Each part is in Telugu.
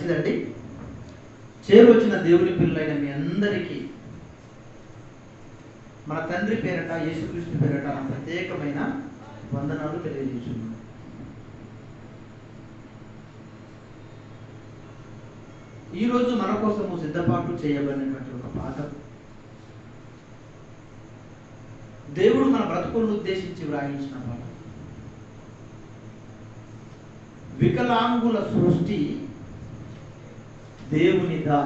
మంచిదండి. చేరువచ్చిన దేవుని పిల్లలైన మీ అందరికీ మన తండ్రి పేరట యేసుక్రీస్తు పేరట ప్రత్యేకమైన వందనాలు తెలియజేస్తున్నాను. ఈరోజు మన కోసము సిద్ధపాటు చేయబడినటువంటి ఒక పాఠం, దేవుడు మన బ్రతుకులను ఉద్దేశించి వ్రాయించిన పాఠం. వికలాంగుల సృష్టి దేవునిదా.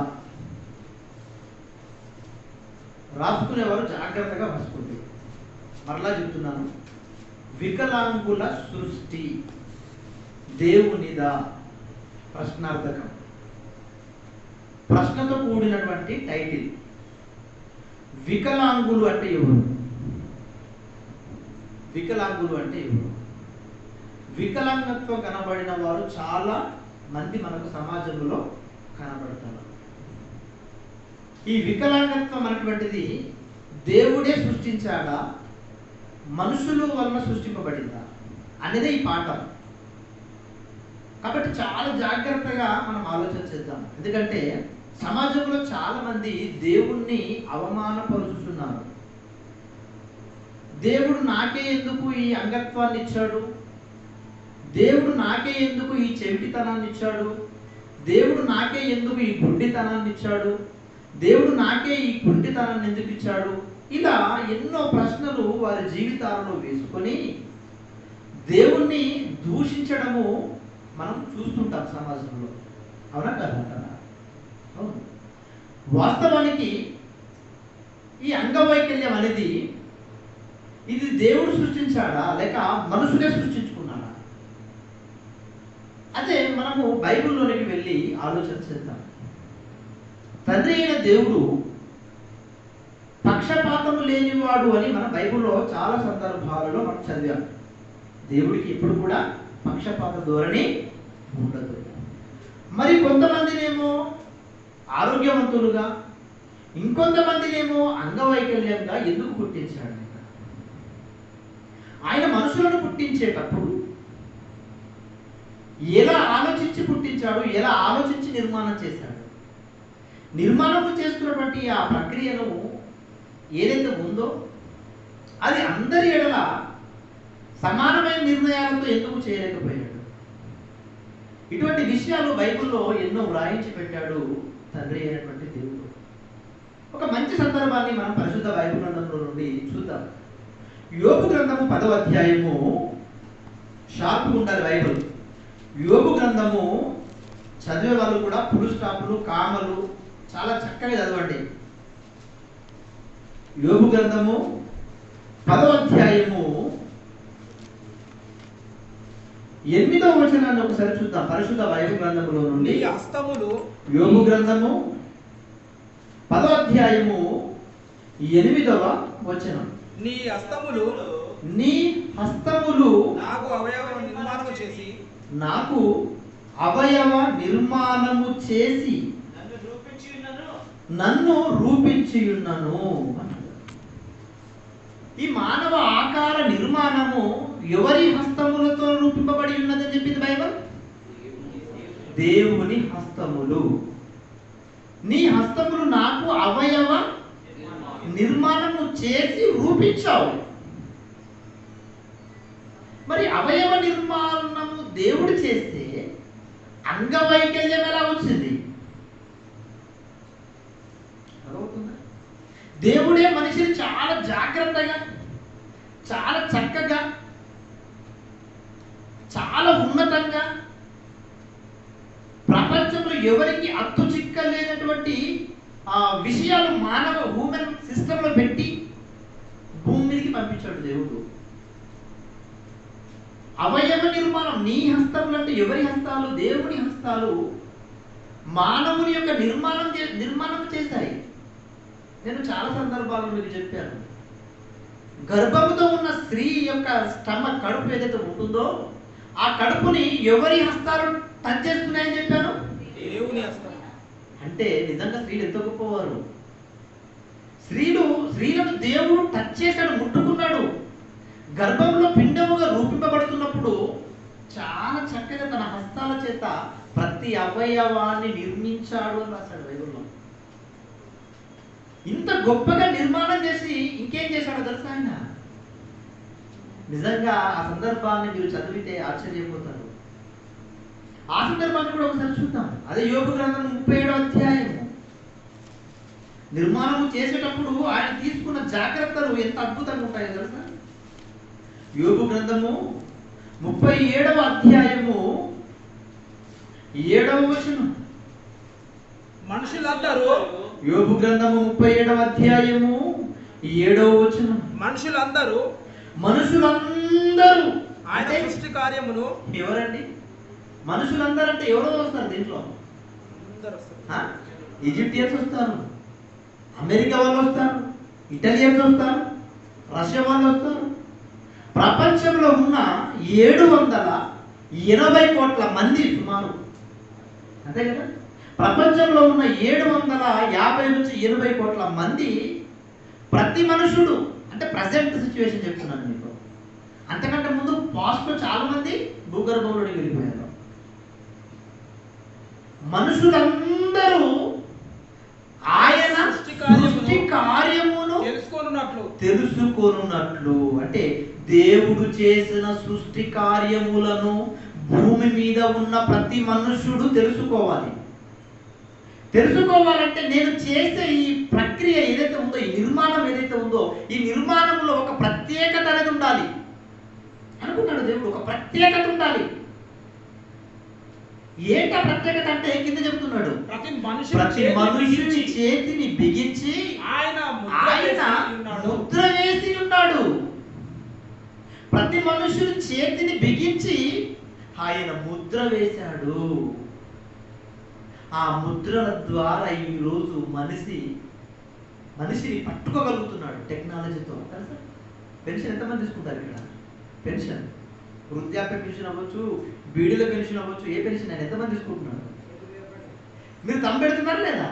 రాసుకునేవారు జాగ్రత్తగా రాసుకోండి. మరలా చెప్తున్నాను, వికలాంగుల సృష్టి దేవునిదా. ప్రశ్నార్థకం, ప్రశ్నతో కూడినటువంటి టైటిల్. వికలాంగులు అంటే ఎవరు? వికలాంగులు అంటే ఎవరు? వికలాంగత్వం కనబడిన వారు చాలా మంది మనకు సమాజంలో కనబడతారు. ఈ వికలాంగత్వం అనేటువంటిది దేవుడే సృష్టించాడా, మనుషుల వలన సృష్టింపబడిందా అనేదే ఈ పాఠం. కాబట్టి చాలా జాగ్రత్తగా మనం ఆలోచన చేద్దాం. ఎందుకంటే సమాజంలో చాలా మంది దేవుణ్ణి అవమానపరుచుతున్నారు. దేవుడు నాకే ఎందుకు ఈ అంగత్వాన్ని ఇచ్చాడు, దేవుడు నాకే ఎందుకు ఈ చెవిటితనాన్ని ఇచ్చాడు, దేవుడు నాకే ఎందుకు ఈ గుడ్డితనాన్ని ఇచ్చాడు, దేవుడు నాకే ఈ గుడ్డితనాన్ని ఎందుకు ఇచ్చాడు, ఇలా ఎన్నో ప్రశ్నలు వారి జీవితాలలో వేసుకొని దేవుణ్ణి దూషించడము మనం చూస్తుంటాం సమాజంలో. అవునా కదా? వాస్తవానికి ఈ అంగవైకల్యం అనేది ఇది దేవుడు సృష్టించాడా లేక మనుషులే సృష్టించుకున్నాడా? అదే మనము బైబిల్లోనికి వెళ్ళి ఆలోచన చేద్దాం. తండ్రి అయిన దేవుడు పక్షపాతము లేనివాడు అని మన బైబిల్లో చాలా సందర్భాలలో మనం చదివాం. దేవుడికి ఎప్పుడు కూడా పక్షపాత ధోరణి ఉండదు. మరి కొంతమందినేమో ఆరోగ్యవంతులుగా, ఇంకొంతమందినేమో అంగవైకల్యంగా ఎందుకు పుట్టించాడు? ఆయన మనుషులను పుట్టించేటప్పుడు ఎలా ఆలోచించి పుట్టించాడు, ఎలా ఆలోచించి నిర్మాణం చేశాడు? నిర్మాణం చేస్తున్నటువంటి ఆ ప్రక్రియను ఏదైతే ఉందో అది అందరి ఎడల సమానమైన నిర్ణయాలతో ఎందుకు చేయలేకపోయాడు? ఇటువంటి విషయాలు బైబిల్లో ఎన్నో వ్రాయించి పెట్టాడు తండ్రి అయినటువంటి దేవుడు. ఒక మంచి సందర్భాన్ని మనం పరిశుద్ధ బైబిల్ గ్రంథంలో నుండి చూద్దాం. యోబు గ్రంథము 10వ అధ్యాయము. షార్ప్గా ఉండాలి బైబిల్. యోబు గ్రంథము చదివే వాళ్ళు కూడా ఫుల్ స్టాపులు, కామలు చాలా చక్కగా చదవండి. యోబు గ్రంథము 10వ అధ్యాయము 8వ వచనాన్ని ఒకసారి చూద్దాం. పరిశుద్ధ బైబిల్ గ్రంథములో నుండి హస్తములు. యోబు గ్రంథము 10వ అధ్యాయము 8వ వచనం. నీ హస్తములు నాకు అవయవ నిర్మాణము చేసి నన్ను రూపించియున్నను. ఈ మానవ ఆకార నిర్మాణము ఎవరి హస్తములతో రూపింపబడి ఉన్నదని చెప్పింది బైబిల్? దేవుని హస్తములు. నీ హస్తములు నాకు అవయవ నిర్మాణము చేసి రూపించావు. మరి అవయవ నిర్మాణము దేవుడు చేస్తే అంగవైకల్యం ఎలా వచ్చింది? దేవుడే మనిషిని చాలా జాగ్రత్తగా, చాలా చక్కగా, చాలా ఉన్నతంగా, ప్రపంచంలో ఎవరికి అత్తు చిక్కలేనటువంటి విషయాలు మానవ హ్యూమన్ సిస్టంలో పెట్టి భూమి మీదకి పంపించాడు దేవుడు. అవయవ నిర్మాణం, నీ హస్తములు అంటే ఎవరి హస్తాలు? దేవుని హస్తాలు మానవుని యొక్క నిర్మాణం చేశాయి. నేను చాలా సందర్భాల్లో మీకు చెప్పాను, గర్భముతో ఉన్న స్త్రీ యొక్క స్టమక్, కడుపు ఏదైతే ఉంటుందో ఆ కడుపుని ఎవరి హస్తాలు టచ్ చేస్తున్నాయని చెప్పాను? దేవుని హస్తం. అంటే నిజంగా స్త్రీలు ఎంత గొప్పవారు. స్త్రీలను దేవుడు టచ్ చేశాడు, ముట్టుకున్నాడు. గర్భంలో పిండముగా రూపింపబడుతున్నప్పుడు చాలా చక్కగా తన హస్తాల చేత ప్రతి ప్రతి అవయవాన్ని నిర్మించాడు అని రాశాడు బైబిల్లో. ఇంత గొప్పగా నిర్మాణం చేసి ఇంకేం చేశాడో తెలుసా ఆయన? నిజంగా ఆ సందర్భాన్ని మీరు చదివితే ఆశ్చర్యపోతారు. ఆ సందర్భాన్ని కూడా ఒకసారి చూద్దాం. అదే యోబు గ్రంథం 37వ అధ్యాయము. నిర్మాణం చేసేటప్పుడు ఆయన తీసుకున్న జాగ్రత్తలు ఎంత అద్భుతంగా ఉంటాయో తెలుసా? యోబు గ్రంథము 37వ అధ్యాయము 7వ వచనం. మనుషులందరూ యోబు గ్రంథము 37వ అధ్యాయము 7వ వచనం. మనుషులందరూ ఆయన అంటే సృష్టి కార్యమును ఎవరండి? మనుషులందరూ అంటే ఎవరో వస్తారు దీంట్లో. అందరూ వస్తారు. ఈజిప్టియన్స్ వస్తారు, అమెరికా వాళ్ళు వస్తారు, ఇటాలియన్స్ వస్తారు, రష్యా వాళ్ళు వస్తారు. ప్రపంచంలో ఉన్న 780 కోట్ల మంది సుమారు, అంతే కదా? ప్రపంచంలో ఉన్న 750 నుంచి 80 కోట్ల మంది, ప్రతి మనుషుడు అంటే ప్రజెంట్ సిచ్యువేషన్ చెప్తున్నాను మీకు. అంతకంటే ముందు పాస్ట్లో చాలా మంది భూగర్భంలోకి వెళ్ళిపోయారు. మనుషులందరూ ఆయన సృష్టి కార్యమును తెలుసుకోనున్నట్లు అంటే దేవుడు చేసిన సృష్టి కార్యములను భూమి మీద ఉన్న ప్రతి మనుషుడు తెలుసుకోవాలి. తెలుసుకోవాలంటే నేను చేసే ఈ ప్రక్రియ ఏదైతే ఉందో, ఈ నిర్మాణం ఏదైతే ఉందో, ఈ నిర్మాణంలో ఒక ప్రత్యేకత అనేది ఉండాలి అనుకున్నాడు దేవుడు. ఒక ప్రత్యేకత ఉండాలి. ఏంట ప్రత్యేకత అంటే కింద చెప్తున్నాడు, ప్రతి మనుషుని చేతిని బిగించి ఆయన ముద్ర వేసి ఉన్నాడు. ప్రతి మనుషుని చేతిని బిగించి ఆయన ముద్ర వేశాడు. ఆ ముద్రల ద్వారా ఈరోజు మనిషిని పట్టుకోగలుగుతున్నాడు టెక్నాలజీతో. తెలుసా? పెన్షన్ ఎంతమంది తీసుకుంటారు ఇక్కడ? పెన్షన్, వృద్ధాప్య పెన్షన్ అవ్వచ్చు, బీడీల పెన్షన్ అవ్వచ్చు, ఏ పెన్షన్ అయినా ఎంతమంది తీసుకుంటున్నారు? మీరు తమ్ము పెడుతున్నారా లేదా?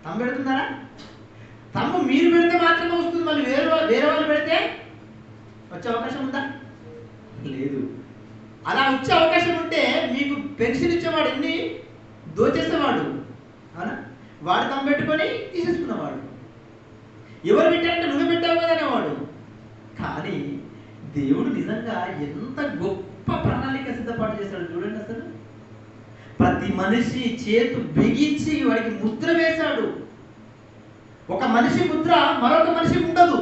తమ్ము పెడుతున్నారా? తమ్ము మీరు పెడితే మాత్రమే వస్తుంది, మళ్ళీ వేరే వాళ్ళు పెడితే వచ్చే అవకాశం ఉందా? లేదు. అలా వచ్చే అవకాశం ఉంటే మీకు పెన్షన్ ఇచ్చేవాడు ఎన్ని దోచేసేవాడు, అవునా? వాడు తమ్ము పెట్టుకొని తీసేసుకున్నవాడు. ఎవరు పెట్టారంటే నువ్వే పెట్టావు కదా అనేవాడు. కానీ దేవుడు నిజంగా ఎంత గొప్ప ప్రణాళిక సిద్ధపాటు చేశాడు చూడండి. అసలు ప్రతి మనిషి చేతు బిగించి వాడికి ముద్ర వేశాడు. ఒక మనిషి ముద్ర మరొక మనిషి ఉండదు,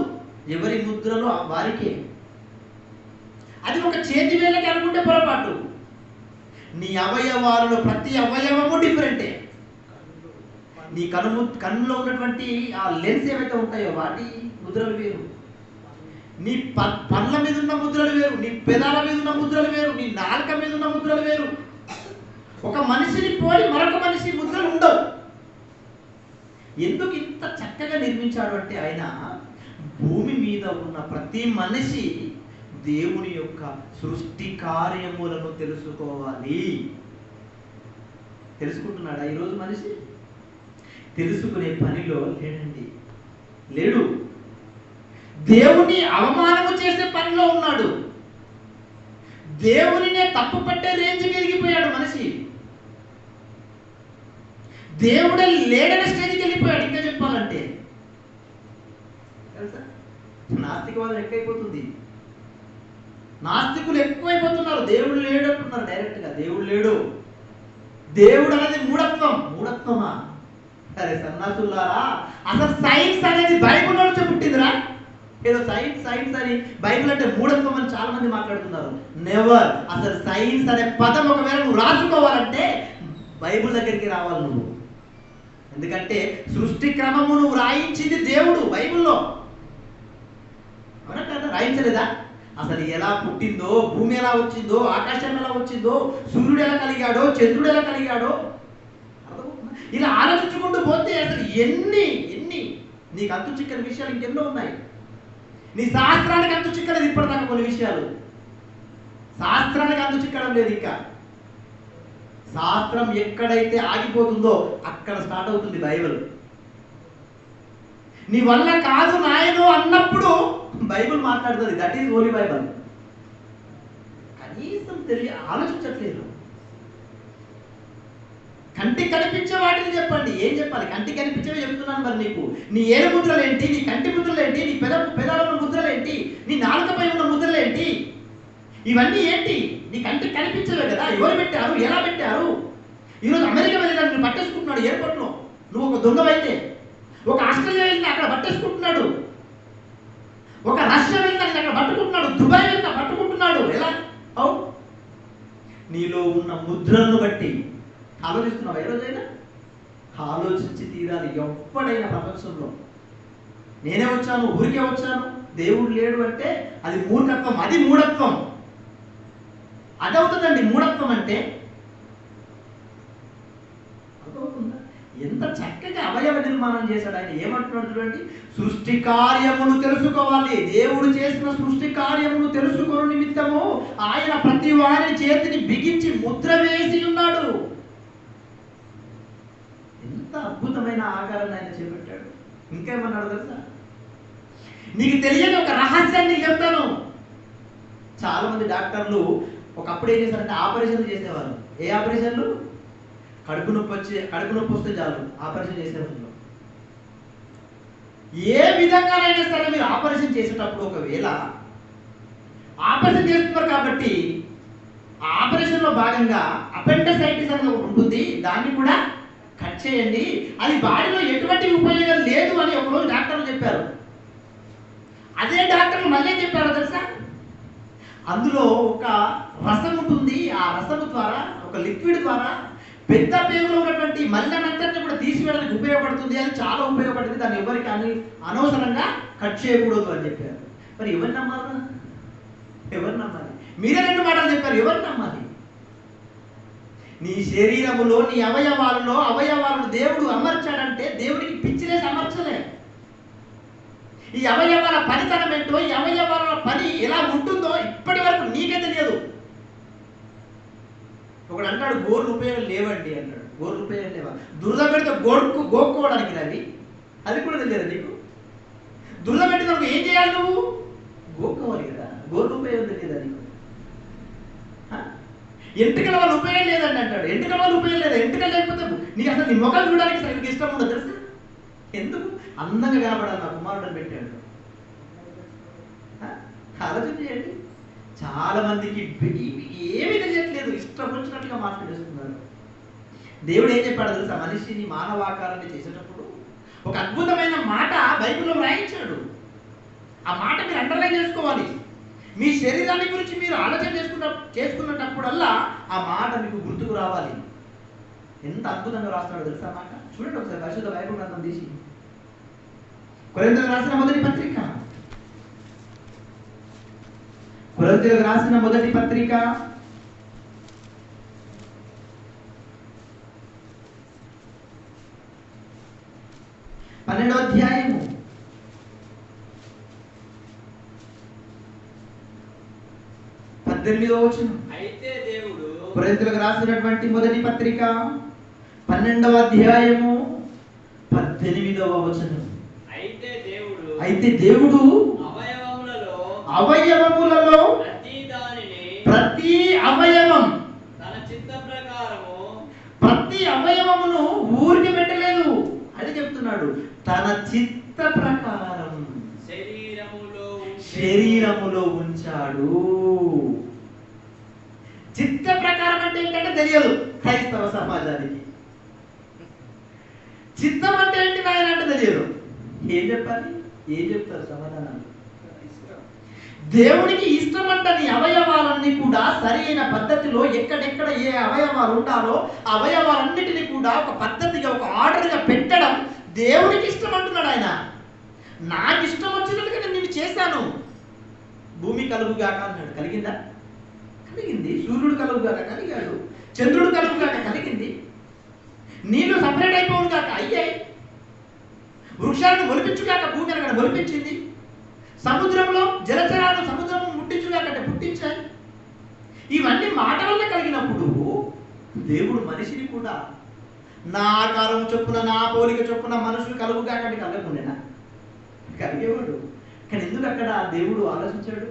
ఎవరి ముద్రలో వారికే. అది ఒక చేతి వేలకి అనుకుంటే పొరపాటు. నీ అవయవాలలో ప్రతి అవయవము డిఫరెంటే. నీ కన్నులో ఉన్నటువంటి ఆ లెన్స్ ఏవైతే ఉంటాయో వాటి ముద్రలు వేరు, నీ పళ్ళ మీద ఉన్న ముద్రలు వేరు, నీ పెదాల మీద ఉన్న ముద్రలు వేరు, నీ నాలుక మీద ఉన్న ముద్రలు వేరు. ఒక మనిషిని పోలి మరొక మనిషి ముద్రలు ఉండవు. ఎందుకు ఇంత చక్కగా నిర్మించాడు అంటే ఆయన భూమి మీద ఉన్న ప్రతి మనిషి దేవుని యొక్క సృష్టి కార్యములను తెలుసుకోవాలి. తెలుసుకుంటున్నాడా ఈరోజు మనిషి? తెలుసుకునే పనిలో లేడు. దేవుని అవమానము చేసే పనిలో ఉన్నాడు. దేవునినే తప్పు పట్టే రేంజ్కి ఎదిగిపోయాడు మనిషి. దేవుడే లేడని స్టేజ్కి వెళ్ళిపోయాడు. ఇంకా చెప్పాలంటే తెలుసా, నాస్తికవాదం ఎక్కువైపోతుంది. నాస్తికులు ఎక్కువైపోతున్నారు. దేవుడు లేడు అంటున్నారు డైరెక్ట్గా. దేవుడు లేడు. దేవుడు అనేది మూఢత్వమా? సరే సన్నాసులారా, అసలు సైన్స్ అనేది బైబిల్ నుంచి పుట్టిందిరా. ఏదో సైన్స్ అని బైబిల్ అంటే మూఢత్వం అని చాలా మంది మాట్లాడుతున్నారు. నెవర్. అసలు సైన్స్ అనే పదం ఒకవేళ నువ్వు రాసుకోవాలంటే బైబిల్ దగ్గరికి రావాలి నువ్వు. ఎందుకంటే సృష్టి క్రమము నువ్వు రాయించింది దేవుడు బైబిల్లో, అవునా కదా? రాయించలేదా? అసలు ఎలా పుట్టిందో, భూమి ఎలా వచ్చిందో, ఆకాశం ఎలా వచ్చిందో, సూర్యుడు ఎలా కలిగాడో, చంద్రుడు ఎలా కలిగాడో, ఇలా ఆలోచించుకుంటూ పోతే అసలు ఎన్ని నీకు అంతు చిక్కని విషయాలు ఇంకెన్నో ఉన్నాయి. నీ శాస్త్రానికి అంతు చిక్కలేదు ఇప్పటిదాకా. కొన్ని విషయాలు శాస్త్రానికి అంతు చిక్కడం లేదు. ఇంకా శాస్త్రం ఎక్కడైతే ఆగిపోతుందో అక్కడ స్టార్ట్ అవుతుంది బైబిల్. నీ వల్ల కాదు నాయను అన్నప్పుడు బైబిల్ మాట్లాడుతుంది. That is Holi Bible. కనీసం ఆలోచించట్లేదు. కంటికి కనిపించే వాటిని చెప్పండి. ఏం చెప్పాలి? కంటికి కనిపించేవి చెప్తున్నాను మరి నీకు. నీ ఏడు ముద్రలు ఏంటి? నీ కంటి ముద్రలు ఏంటి? నీ పెదాల ఉన్న ముద్రలు ఏంటి? నీ నాలుకపై ఉన్న ముద్రలు ఏంటి? ఇవన్నీ ఏంటి? నీ కంటికి కనిపించవే కదా. ఎవరు పెట్టారు? ఎలా పెట్టారు? ఈరోజు అమెరికా వెళ్ళినా నువ్వు పట్టేసుకుంటున్నాడు ఎయిర్పోర్ట్లో. నువ్వు ఒక దొంగవైతే. ఒక ఆస్ట్రేలియా వెళ్ళినా అక్కడ పట్టేసుకుంటున్నాడు. ఒక రష్యా వెళ్ళినా అక్కడ పట్టుకుంటున్నాడు. దుబాయ్ వెళ్ళినా పట్టుకుంటున్నాడు. ఎలా? అవును, నీలో ఉన్న ముద్రను బట్టి. ఆలోచిస్తున్నావు ఏ రోజైనా? ఆలోచించి తీరాలి. ఎప్పుడైనా ప్రపంచంలో నేనే వచ్చాను, ఊరికే వచ్చాను, దేవుడు లేడు అంటే అది మూర్ఖత్వం. అది మూఢత్వం. అదవుతుందండి మూఢత్వం అంటే. అదవుతుందా? ఎంత చక్కగా అవయవ నిర్మాణం చేశాడు ఆయన. ఏమంటున్నాడు చూడండి, సృష్టి కార్యమును తెలుసుకోవాలి. దేవుడు చేసిన సృష్టి కార్యమును తెలుసుకోవడం నిమిత్తము ఆయన ప్రతి వారి చేతిని బిగించి ముద్ర వేసి ఉన్నాడు. ఎంత అద్భుతమైన ఆకారాన్ని ఆయన చేపట్టాడు. ఇంకేమన్నాడు తెలుసా? నీకు తెలియని ఒక రహస్యాన్ని చెప్తాను. చాలా మంది డాక్టర్లు ఒకప్పుడు ఏం చేశారంటే ఆపరేషన్లు చేసేవారు. ఏ ఆపరేషన్లు? కడుపు నొప్పి వస్తే చాలు ఆపరేషన్ చేసేవాళ్ళు. ఏ విధంగానైనా సరే మీరు ఆపరేషన్ చేసేటప్పుడు ఒకవేళ ఆపరేషన్ చేస్తున్నారు కాబట్టి ఆపరేషన్లో భాగంగా అపెండిసైటిస్ అనేది ఒకటి ఉంటుంది, దాన్ని కూడా కట్ చేయండి, అది బాడీలో ఎటువంటి ఉపయోగం లేదు అని ఒకరోజు డాక్టర్లు చెప్పారు. అదే డాక్టర్లు మళ్ళీ చెప్పారు తెలుసా, అందులో ఒక రసం ఉంటుంది, ఆ రసము ద్వారా ఒక లిక్విడ్ ద్వారా పెద్ద పేగులో ఉన్నటువంటి మల్లనంతటిని కూడా తీసివేయడానికి ఉపయోగపడుతుంది, అది చాలా ఉపయోగపడుతుంది, దాన్ని ఎవరికి అని అనవసరంగా కట్ చేయకూడదు అని చెప్పారు. మరి ఎవరు నమ్మాలి? ఎవరు నమ్మాలి? మీరే రెండు మాటలు చెప్పారు, ఎవరు నమ్మాలి? నీ శరీరములో నీ అవయవాలను దేవుడు అమర్చాడంటే దేవుడికి పిచ్చిలేసి అమర్చలే. ఈ అవయవాల పనితనం ఏంటో, ఈ అవయవాల పని ఎలా ఉంటుందో ఇప్పటి వరకు నీకే తెలియదు. ఒకడు అంటాడు గోర్లు ఉపయోగం లేవండి అంటాడు. గోర్లు ఉపయోగం లేవా? దురద పెడితే గోక్కోవడానికి రవి, అది కూడా తెలియదు నీకు. దురద పెట్టినప్పుడు ఏం చేయాలి? నువ్వు గోక్కోవాలి కదా. గోర్లు ఉపయోగం తెలియదా నీకు? ఎంటుకల వల్ల ఉపయోగం లేదండి అంటాడు. ఎంటుకల వల్ల ఉపయోగం లేదా? ఎంటుకలు లేకపోతే నీకు అసలు నీ ముఖం చూడడానికి సరిగ్గా ఇష్టం ఉండదు తెలుసా? ఎందుకు? అందంగా కనపడాలి నా కుమారుడు పెట్టాడు. ఆలోచన చేయండి. చాలా మందికి ఏమీ తెలియట్లేదు, ఇష్టం వచ్చినట్టుగా మాట్లాడేస్తున్నారు. దేవుడు ఏం చెప్పాడు తెలుసా? మనిషిని మానవాకారాన్ని చేసేటప్పుడు ఒక అద్భుతమైన మాట బైబిల్లో వ్రాయించాడు. ఆ మాట మీరు అండర్లైన్ చేసుకోవాలి. మీ శరీరాన్ని గురించి మీరు ఆలోచన చేసుకున్నప్పుడల్లా ఆ మాట మీకు గుర్తుకు రావాలి. ఎంత అద్భుతంగా రాస్తున్నాడు తెలుసా మాట. చూడండి ఒకసారి పరిశుద్ధ బైబిల్ గ్రంథం తీసి కొరింథీయులకు రాసిన మొదటి పత్రిక, కొరింథీయులకు రాసిన మొదటి పత్రిక 12వ అధ్యాయము 18వ వచనం. అయితే దేవుడు, కొరింథీయులకు రాసినటువంటి మొదటి పత్రిక 12వ అధ్యాయము 18వ వచనం. అయితే దేవుడు అవయవములలో ప్రతి అవయవం తన చిత్త ప్రకారము ప్రతి అవయవమును ఊరికి పెట్టలేదు. అది చెప్తున్నాడు. తన చిత్త ప్రకారం శరీరములో ఉంచాడు. చిత్త ప్రకారం అంటే ఏంటంటే తెలియదు క్రైస్తవ సమాజానికి. చిత్తం అంటే ఏంటి నాయన అంటే తెలియదు. ఏం చెప్పాలి? ఏం చెప్తారు సమాధానాలు? దేవుడికి ఇష్టం అంట నీ అవయవాలన్నీ కూడా సరైన పద్ధతిలో ఎక్కడెక్కడ ఏ అవయవాలు ఉండాలో ఆ అవయవాలన్నిటినీ కూడా ఒక పద్ధతిగా ఒక ఆర్డర్గా పెట్టడం దేవుడికి ఇష్టం అంటున్నాడు ఆయన. నాకు ఇష్టం వచ్చినట్టుగా నేను నిన్ను చేశాను. భూమి కలుగుగాక అన్నాడు, కలిగిందా? కలిగింది. సూర్యుడు కలుగుగాక కలిగాడు. చంద్రుడు కలుగుగాక కలిగింది. నీళ్లు సపరేట్ అయిపోవు కాక అయ్యాయి. వృక్షాలను మొలిపించుగాక భూమి అనగా మొలిపించింది. సముద్రంలో జలచరాలను సముద్రం ముట్టించుగాకంటే పుట్టించాయి. ఇవన్నీ మాట వల్ల కలిగినప్పుడు దేవుడు మనిషిని కూడా నా ఆకారం చొప్పున నా పోలిక చొప్పున మనుషులు కలుగుగాకంటే కలగకుండేనా? కలిగేవాడు. కానీ ఎందుకు అక్కడ దేవుడు ఆలోచించాడు?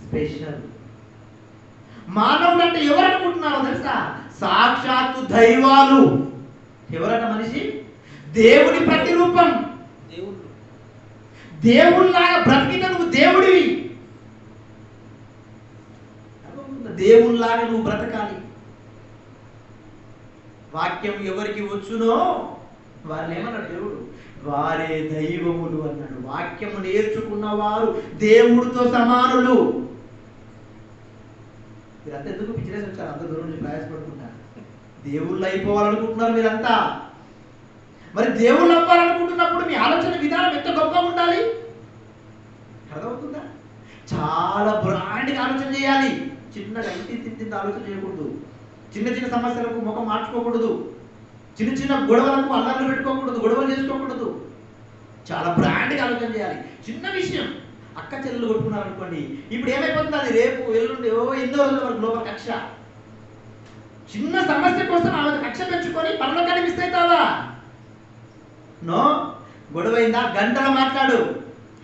స్పెషల్. మానవుడు అంటే ఎవరు అనుకుంటున్నారో తెలుసా? సాక్షాత్తు దైవాలు. ఎవరన్న మనిషి? దేవుని ప్రతిరూపం. దేవుళ్ళలాగా బ్రతికిన నువ్వు దేవుడివి. దేవుళ్ళలాగా నువ్వు బ్రతకాలి. వాక్యం ఎవరికి వచ్చునో వారిని ఏమన్నాడు దేవుడు? వారే దైవములు అన్నాడు. వాక్యము నేర్చుకున్న వారు దేవుడితో సమానులు. మీరంతా ఎందుకు పిచ్చిరేసి వచ్చారు? అంత దూరం నుంచి ప్రయాసపడుకుంటారు. దేవుళ్ళు అయిపోవాలనుకుంటున్నారు మీరంతా. మరి దేవుళ్ళు అవ్వాలనుకుంటున్నప్పుడు మీ ఆలోచన విధానం ఎంత గొప్పగా ఉండాలి. అర్థమవుతుందా? చాలా బ్రాండ్గా ఆలోచన చేయాలి. చిన్నగా ఇంటి ఆలోచన చేయకూడదు. చిన్న చిన్న సమస్యలకు ముఖం మార్చుకోకూడదు. చిన్న చిన్న గొడవలకు అల్లాలు పెట్టుకోకూడదు. గొడవలు చేసుకోకూడదు. చాలా బ్రాండ్గా ఆలోచన చేయాలి. చిన్న విషయం అక్క చెల్లెలు కొట్టుకున్నారు అనుకోండి, ఇప్పుడు ఏమైపోతుంది? అది రేపు ఎల్లుండి ఎన్నో రోజుల వరకు లోపల కక్ష. చిన్న సమస్య కోసం ఆమె కక్ష పెంచుకొని పనులకాన్ని మిస్ అవుతావా? నో. గొడవైందా? గంటలో మాట్లాడు.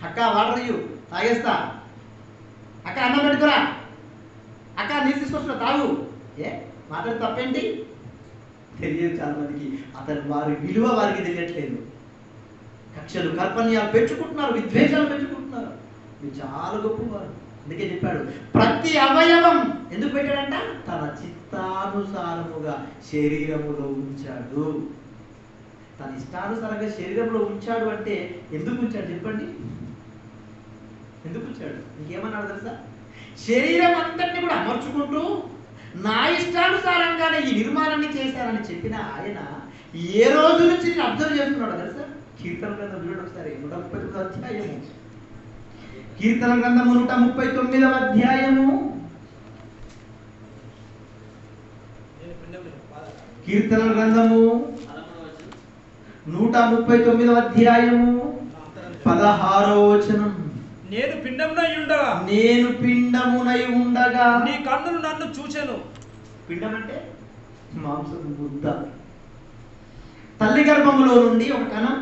అక్క వాటర్ ఇయ్యు, తాగేస్తా. అక్క అన్నం పెట్టుకురా. అక్క నీళ్ళు తీసుకొస్తున్నా, తాగు. ఏ మాట్లాడి తప్పేంటి? తెలియదు చాలా మందికి. అతను వారి విలువ వారికి తెలియట్లేదు. కక్షలు కల్పనీయాలు పెంచుకుంటున్నారు, విద్వేషాలు పెంచుకుంటున్నారు. ఇది చాలా గొప్పవారు. అందుకే చెప్పాడు ప్రతి అవయవం ఎందుకు పెట్టాడంట? తన చిత్తానుసారముగా శరీరములో ఉంచాడు. తన ఇష్టానుసారంగా శరీరంలో ఉంచాడు అంటే ఎందుకు ఉంచాడు చెప్పండి? ఎందుకు ఉంచాడు? నీకేమన్నాడు తెలుసా? శరీరం అంతటిని కూడా అమర్చుకుంటూ నా ఇష్టానుసారంగానే ఈ నిర్మాణాన్ని చేశారని చెప్పిన ఆయన ఏ రోజు నుంచి నేను అబ్జర్వ్ చేస్తున్నాడు తెలుసా? కీర్తన గ్రంథం చూడండి ఒకసారి, 139వ అధ్యాయము. కీర్తన గ్రంథము 139వ అధ్యాయము. కీర్తన గ్రంథము 139వ అధ్యాయము 16వ వచనం. నేను పిండమునై ఉండగా నీ కన్నులు నన్ను చూచెను. పిండం అంటే మాంసపు ముద్ద. తల్లి గర్భంలో నుండి ఒక కణం,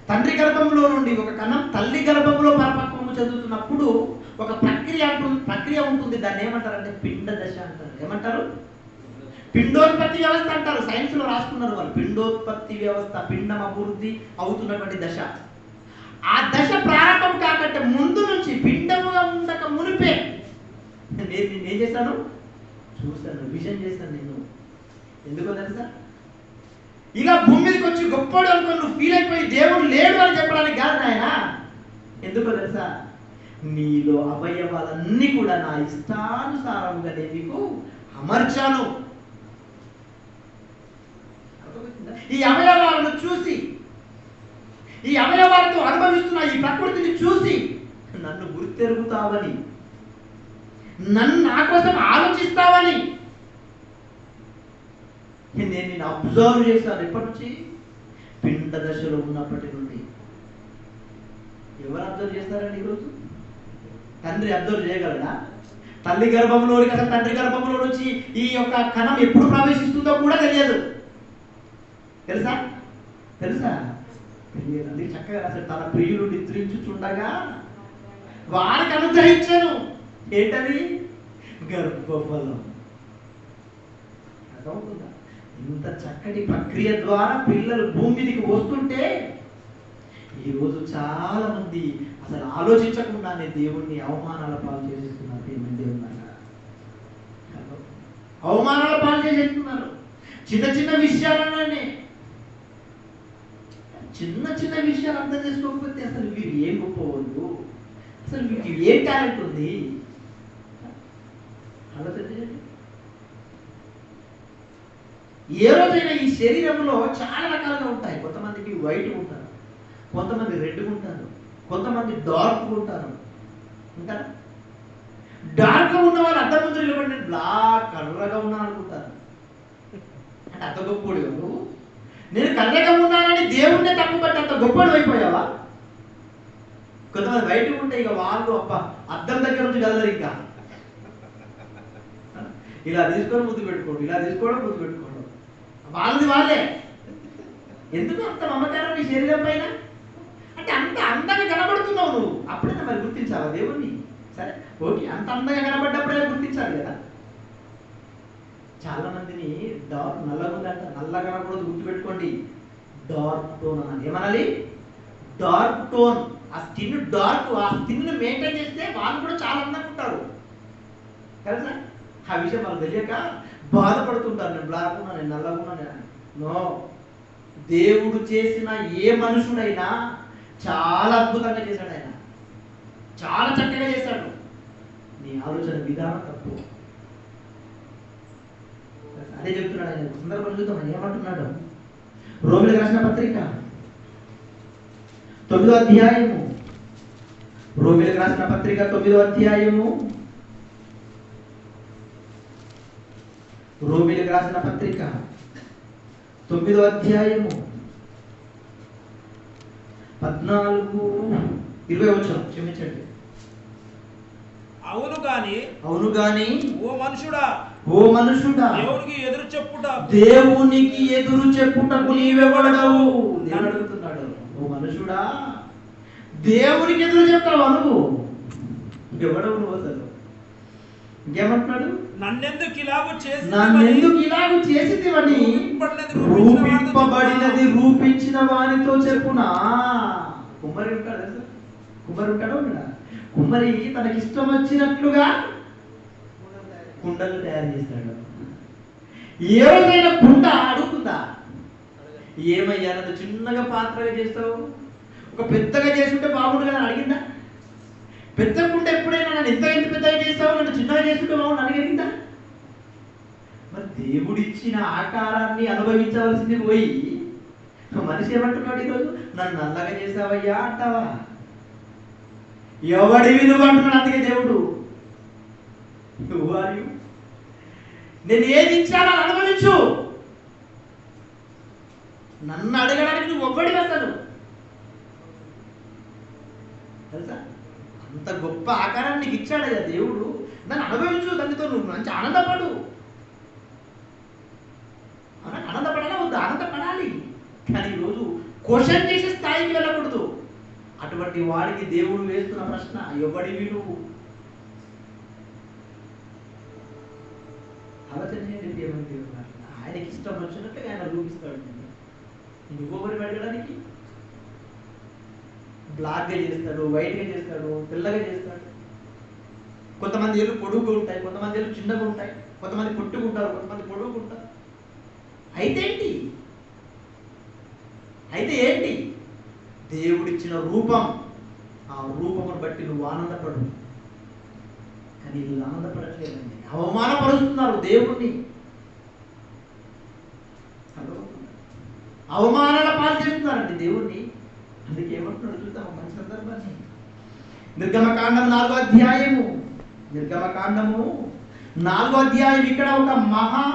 తండ్రి గర్భంలో నుండి ఒక కణం తల్లి గర్భంలో పరిపక్వము చెందుతున్నప్పుడు ఒక ప్రక్రియ ఉంటుంది. దాన్ని ఏమంటారంటే పిండ దశ అంటారు. ఏమంటారు? పిండోత్పత్తి వ్యవస్థ అంటారు. సైన్స్ లో రాసుకున్నారు వాళ్ళు. పిండోత్పత్తి వ్యవస్థ, పిండం అభివృద్ధి అవుతున్నటువంటి దశ. ఆ దశ ప్రారంభం కాకంటే ముందు నుంచి, పిండముగా ఉండక మునిపే నేనేం చేశాను? చూశాను, విజన్ చేశాను. నేను ఎందుకో తెలుసా? ఇలా భూమి మీదకి వచ్చి గొప్పడు అనుకుని నువ్వు ఫీల్ అయిపోయి దేవుడు లేడు అని చెప్పడానికి కాదు నాయన. ఎందుకో తెలుసా? నీలో అవయవాలన్నీ కూడా నా ఇష్టానుసారంగా నేను నీకు అమర్చాను. ఈ అవయవాలను చూసి, ఈ అవయవాలతో అనుభవిస్తున్న ఈ ప్రకృతిని చూసి నన్ను గుర్తెరుగుతావని, నన్ను నా కోసం ఆలోచిస్తావని నేను అబ్జర్వ్ చేశాను. ఎప్పటి నుంచి? పిండ దశలో ఉన్నప్పటి నుండి. ఎవరు అబ్జర్వ్ చేస్తారండి ఈరోజు? తండ్రి అబ్జర్వ్ చేయగలడా? తల్లి గర్భంలోనికి అసలు తండ్రి గర్భంలో నుంచి ఈ యొక్క కణం ఎప్పుడు ప్రవేశిస్తుందో కూడా తెలియదు. తెలుసా? తెలియదు. అందుకే చక్కగా అసలు తన ప్రియులు నిద్రించుచుండగా వారికి అనుగ్రహించాను. ఏంటది? గర్భఫలం. అర్థమవుతుందా? ఇంత చక్కటి ప్రక్రియ ద్వారా పిల్లలు భూమి మీదకి వస్తుంటే ఈరోజు చాలా మంది అసలు ఆలోచించకుండానే దేవుణ్ణి అవమానాల పాలు చేసేస్తున్నారు. ఏమంది ఉన్నారా? అవమానాల పాలు చేసేస్తున్నారు. చిన్న చిన్న విషయాలనే, చిన్న చిన్న విషయాలు అర్థం చేసుకోకపోతే అసలు వీరు ఏం గొప్పవాళ్ళు, అసలు వీరికి ఏం టాలెంట్ ఉంది ఆలోచన చేయండి. ఏ రోజైనా ఈ శరీరంలో చాలా రకాలుగా ఉంటాయి. కొంతమందికి వైట్ ఉంటారు, కొంతమంది రెడ్ ఉంటారు, కొంతమంది డార్క్ ఉంటారు. ఉంటారా? డార్క్ ఉన్న వాళ్ళు అర్థం ముందు నిలబడి నేను బ్లాక్ కర్రగా ఉన్నాను అనుకుంటారు. అంటే అంత గొప్పడు నువ్వు. నేను కర్రగా ఉన్నానని దేవుణ్ణే తప్పుపట్టి అంత గొప్పడు అయిపోయావా? కొంతమంది వైట్ ఉంటే ఇక వాళ్ళు అబ్బా అద్దం దగ్గర నుంచి కదలరు. ఇంకా ఇలా తీసుకొని ముద్దు పెట్టుకోండి, ఇలా తీసుకోవడం ముద్దు పెట్టుకోవడం వాళ్ళది వాళ్ళే. ఎందుకు అంత మమకారం నీ శరీరం పైన? అంటే అంత అందంగా కనబడుతున్నావు నువ్వు. అప్పుడైనా మరి గుర్తించావా దేవుణ్ణి? సరే ఓకే, అంత అందంగా కనబడ్డప్పుడే గుర్తించాలి కదా. చాలా మందిని డార్క్ నల్లగా ఉందంట, నల్ల కనబడదు, గుర్తుపెట్టుకోండి. డార్క్ టోన్ అన్నది ఏమనాలి? Dark tone. ఆ స్కిన్ డార్క్, ఆ స్కిన్ మెయింటైన్ చేస్తే వాళ్ళు కూడా చాలా అందంగా ఉంటారు కదా. ఆ విషయం వాళ్ళు తెలియక బాధపడుతుంటారు, నేను బ్లాక్ ఉన్నా, నేను నల్లగా ఉన్నా. నో, దేవుడు చేసిన ఏ మనుషుడైనా చాలా అద్భుతంగా చేశాడు. ఆయన చాలా చక్కగా చేశాడు. నీ ఆలోచన విధానం తప్పు. అదే చెప్తున్నాడు ఆయన. సందర్భం చూద్దాం ఆయన ఏమంటున్నాడు. రోమిలకు రాసిన పత్రిక 9వ అధ్యాయము, రోమిలకు రాసిన పత్రిక 9వ అధ్యాయము, రోమిలకు రాసిన పత్రిక 9వ అధ్యాయము 14-20 వచనం, క్షమించండి. అవును గాని ఓ మనుషుడా దేవునికి ఎదురు చెప్పుట, దేవునికి ఎదురు చెప్పుటకు నీవెవడవు? దేవుడు అడుగుతున్నాడు, ఓ మనుషుడా దేవునికి ఎదురు చెప్తావా నువ్వు? ఎవడవు నువ్వు అసలు? ఇంకేమంటున్నాడు? నన్నెందుకు ఇలాగూ చేసితివని రూపింపబడినది రూపించిన వానితో చెప్పునా. కుమ్మరి ఉంటాడు అసలు, కుమ్మరి ఉంటాడు ఉన్నాడా? కుమ్మరి తనకిష్టం వచ్చినట్లుగా కుండలు తయారు చేస్తాడు. ఏ రోజైనా కుండ అడుగుతుందా? ఏమయ్యా నన్ను చిన్నగా పాత్రగా చేస్తావు, ఒక పెద్దగా చేసుకుంటే బాగుండు కదా అడిగిందా? పెద్ద కుండ ఎప్పుడైనా నన్ను ఎంత పెద్దగా చేస్తావు, నన్ను చిన్నగా చేసుకుంటే బాగుండు అడిగిందా? మరి దేవుడిచ్చిన ఆకారాన్ని అనుభవించవలసింది పోయి మనిషి ఏమంటున్నాడు ఈరోజు? నన్ను నల్లగా చేసావయ్యా అంటావా? ఎవడివి నువ్వు అంటున్నాడు. అందుకే దేవుడు, నేను ఏది ఇచ్చానో అనుభవించు, నన్ను అడగడానికి నువ్వు ఒక్కడివి అసలు. తెలుసా, అంత గొప్ప ఆకారాన్ని నీకు ఇచ్చాడయ్యా దేవుడు, దాన్ని అనుభవించు, దానితో నువ్వు మంచి ఆనందపడు. ఆనందపడాలా వద్దు? ఆనందపడాలి. కానీ ఈరోజు క్వశ్చన్ చేసే స్థాయికి వెళ్ళకూడదు. అటువంటి వాడికి దేవుడు వేస్తున్న ప్రశ్న, ఎవడివి నువ్వు? ఆలోచన చేయండి. దేవుడు ఆయనకి ఇష్టం వచ్చినట్టుగా ఆయన రూపిస్తాడు. నువ్వెవరిని అడగడానికి? బ్లాక్గా చేస్తాడు, వైట్గా చేస్తాడు, తెల్లగా చేస్తాడు. కొంతమంది ఏళ్ళు పొడుగుగా ఉంటాయి, కొంతమంది ఏళ్ళు చిన్నగా ఉంటాయి, కొంతమంది పొట్టుకుంటారు, కొంతమంది పొడుగుకుంటారు. అయితే ఏంటి? దేవుడిచ్చిన రూపం, ఆ రూపమును బట్టి నువ్వు ఆనందపడు. కానీ వీళ్ళు ఆనందపడట్లేదండి, అవమానపరుస్తున్నారు దేవుణ్ణి, అవమానాల పాలు చేస్తున్నారండి దేవుణ్ణి. అందుకే ఏమంటున్నాడు చూద్దాం మంచి సందర్భాన్ని. నిర్గమకాండం 4వ అధ్యాయము, నిర్గమకాండము 4వ అధ్యాయం. ఇక్కడ ఒక మహా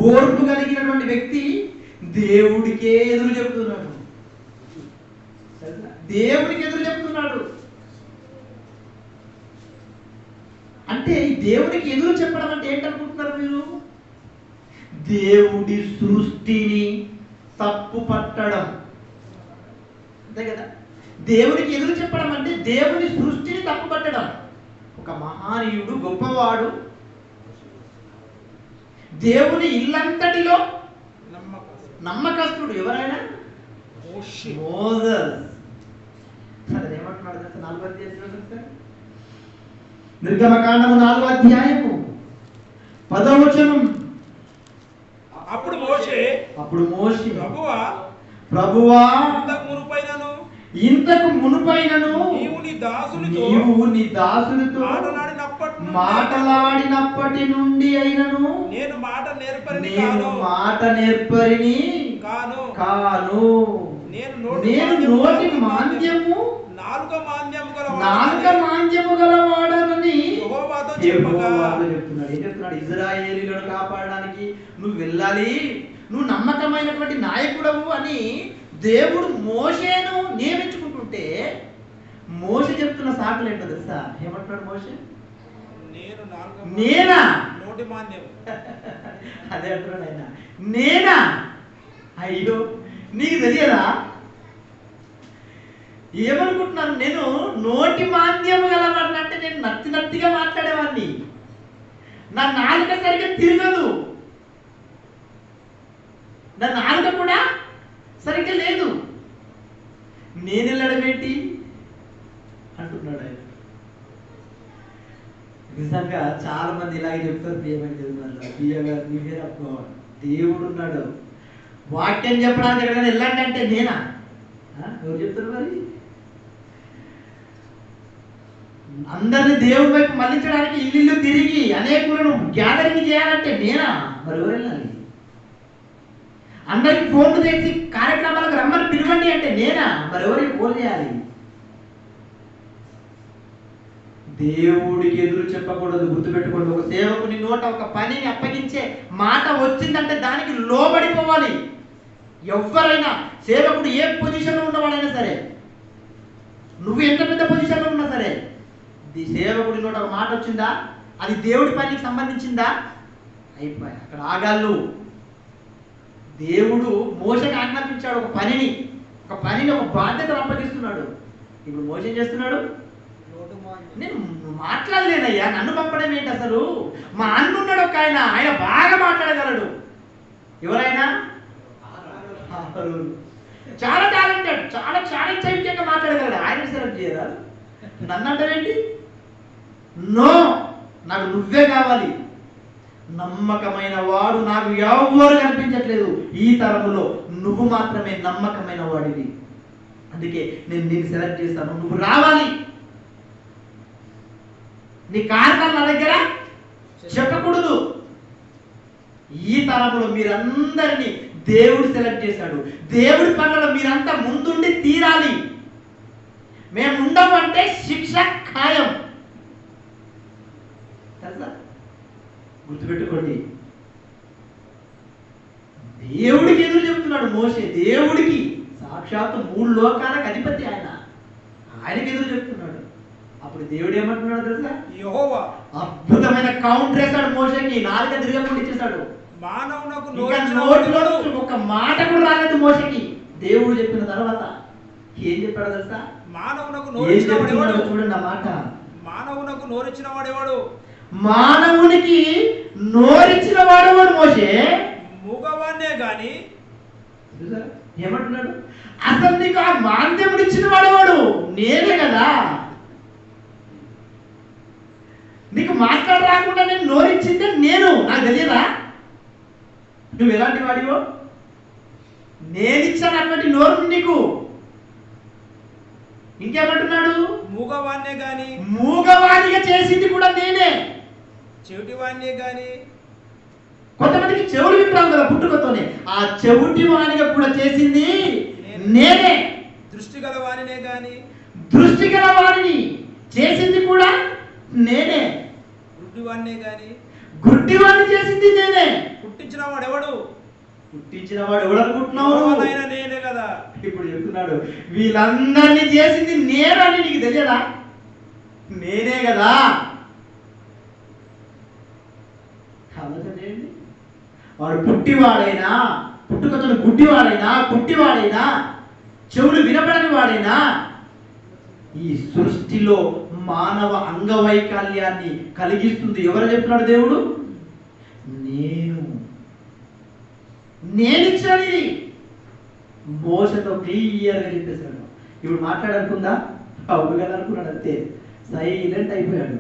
ఓర్పు కలిగినటువంటి వ్యక్తి దేవుడికే ఎదురు చెప్తున్నాడు. దేవుడికి ఎదురు చెప్తున్నాడు అంటే ఈ దేవుడికి ఎదురు చెప్పడం అంటే ఏంటనుకుంటున్నారు మీరు? దేవుడి సృష్టిని తప్పు పట్టడం, అంతే కదా. దేవుడికి ఎదురు చెప్పడం అంటే దేవుడి సృష్టిని తప్పు పట్టడం. ఒక మహానీయుడు, గొప్పవాడు, దేవుని ఇల్లంతటిలో నమ్మకస్తుడు ఎవరైనా? మోసెస్. ఏమంటున్నాడు? 4వ అధ్యాయం, నిర్గమకాండము 4వ అధ్యాయము 10వ వచనం. అప్పుడు మోషే ప్రభువా ఇంతకు మునుపైనను నీవు నీ దాసునితో మాటలాడినప్పటి నుండి అయినను నేను మాట నేర్పరిని కాను. నేను నోటి మాంద్యము నాలుక మాంద్యము గలవాడనని యెహోవాతో చెప్తున్నాడు. ఏం చెప్తున్నాడు? ఇశ్రాయేలీయులను కాపాడడానికి నువ్వు వెళ్ళాలి, నువ్వు నమ్మకమైనటువంటి నాయకుడవు అని దేవుడు మోషేను నియమించుకుంటుంటే మోషే చెప్తున్న సాకులు ఏంటో తెలుసా? ఏమంటున్నాడు మోషే? నేనా? అదే అంటున్నాడు ఆయన, నేనా? అయ్యో నీకు తెలియదా? ఏమనుకుంటున్నాను నేను? నోటి మాంద్యము గలవాడిని అంటే నేను నత్తిగా మాట్లాడేవాడిని. నా నాలుక సరిగ్గా తిరగదు, నా నాలుక కూడా సరిగ్గా లేదు. నేను వెళ్ళడం ఏంటి అంటున్నాడు ఆయన. నిజంగా చాలా మంది ఇలాగే చెప్తారు. దేవుడు ఉన్నాడు, వాక్యం చెప్పడానికి ఎక్కడైనా వెళ్ళండి అంటే నేనా? ఎవరు చెప్తారు మరి? అందరిని దేవుడి వైపు మళ్లించడానికి ఇల్లు తిరిగి అనేకులను గ్యాదరింగ్ చేయాలంటే నేనా? మరి ఎవరు వెళ్ళాలి? అందరికి ఫోన్లు చేసి కార్యక్రమాలకు రమ్మని పిలవండి అంటే నేనా? మరి ఎవరికి ఫోన్ చేయాలి? దేవుడికి ఎదురు చెప్పకూడదు. గుర్తుపెట్టుకోండి. ఒక సేవకుని నోట ఒక పనిని అప్పగించే మాట వచ్చిందంటే దానికి లోబడిపోవాలి. ఎవరైనా సేవకుడు ఏ పొజిషన్లో ఉన్నవాడైనా సరే, నువ్వు ఎంత పెద్ద పొజిషన్లో ఉన్నా సరే, సేవకుడి నోట ఒక మాట వచ్చిందా, అది దేవుడి పనికి సంబంధించిందా, అయిపోయి అక్కడ ఆగాళ్ళు. దేవుడు మోషకి ఆజ్ఞాపించాడు ఒక పనిని ఒక బాధ్యతను అప్పగిస్తున్నాడు. ఇప్పుడు మోష ఏం చేస్తున్నాడు? నేను మాట్లాడలేనయ్యా, నన్ను పంపడం ఏంటి అసలు? మా అన్నున్నాడు ఒక ఆయన బాగా మాట్లాడగలడు. ఎవరైనా? చాలా టాలెంటెడ్, చాలా చాణిక్యంగా మాట్లాడగలడు. ఆయన సెలెక్ట్ చేయరా? నన్ను అంటారేంటి? నో, నాకు నువ్వే కావాలి. నమ్మకమైన వాడు నాకు ఎవరు కనిపించట్లేదు. ఈ తరములో నువ్వు మాత్రమే నమ్మకమైన వాడివి. అందుకే నేను నిన్ను సెలెక్ట్ చేస్తాను, నువ్వు రావాలి. నీ కారణాలు నా దగ్గర చెప్పకూడదు. ఈ తరములో మీరందరినీ దేవుడు సెలెక్ట్ చేశాడు. దేవుడి పనులలో మీరంతా ముందుండి తీరాలి. మేము ఉండమంటే శిక్ష ఖాయం. తెలుసా? గుర్తుపెట్టుకోండి. దేవుడికి ఎదురు చెప్తున్నాడు మోషే. దేవుడికి సాక్షాత్తు 3 లోకాలకు అధిపతి ఆయనకి ఎదురు చెప్తున్నాడు. అప్పుడు దేవుడు ఏమంటున్నాడు తెలుసా? యెహోవా అద్భుతమైన కౌంటర్ వేశాడు మోషేకి. నాలుక తిరగకుండా ఇచ్చేశాడు. మానవునకు నోటిలో ఒక మాట కూడా రాలేదు మోషేకి. దేవుడు చెప్పిన తర్వాత ఏం చెప్పాడు తెలుసా? మానవునకు నోరిచ్చిన వాడెవడు? చూడండి ఆ మాట. మానవునకు నోరిచ్చిన వాడెవడు? మానవునికి నోరిచ్చిన వాడెవడు? మోషే మూగవాన్నే గాని. ఏమంటున్నాడు? అసలు నీకు ఆ మాంద్యముడు ఇచ్చిన వాడేవాడు నేనే కదా. నీకు మాట్లాడ రాకుండా నేను నోరిచ్చిందే నేను. నాకు తెలియదా నువ్వు ఎలాంటి వాడివో? నేనిచ్చాను అటువంటి నోరు నీకు. ఇంకేమంటున్నాడు? మూగవాన్నే గాని. మూగవాడిగా చేసింది కూడా నేనే. చెవిటివాన్నే గాని. కొంతమందికి చెవులు వింటాం కదా పుట్టుకతోనే. ఆ చెవిటి వాణిగా కూడా చేసింది నేనే. దృష్టి గల వానినే గాని. దృష్టి గల వారిని చేసింది కూడా నేనే. గుడ్డివాన్నే గాని. గుడ్డివాడిని చేసింది నేనే. పుట్టించిన వాడెవడు? పుట్టించిన వాడు ఎవడనుకుంటున్నావు? నేనే కదా. ఇప్పుడు చెప్తున్నాడు వీళ్ళందరినీ చేసింది నేనని నీకు తెలియదా? నేనే కదా. ఆలోచన వాడు పుట్టివాడైనా, పుట్టుకతోని గుడ్డివాడైనా, పుట్టివాడైనా, చెవులు వినపడని వాడైనా, ఈ సృష్టిలో మానవ అంగవైకల్యాన్ని కలిగిస్తుంది ఎవరు చెప్తున్నాడు? దేవుడు. నేనిచ్చాను. మోసతో క్లియర్గా చెప్పేశాడు. ఇప్పుడు మాట్లాడనుకుందా? అవును కదా అనుకున్నాడు. అంతే, సైలెంట్ అయిపోయాడు.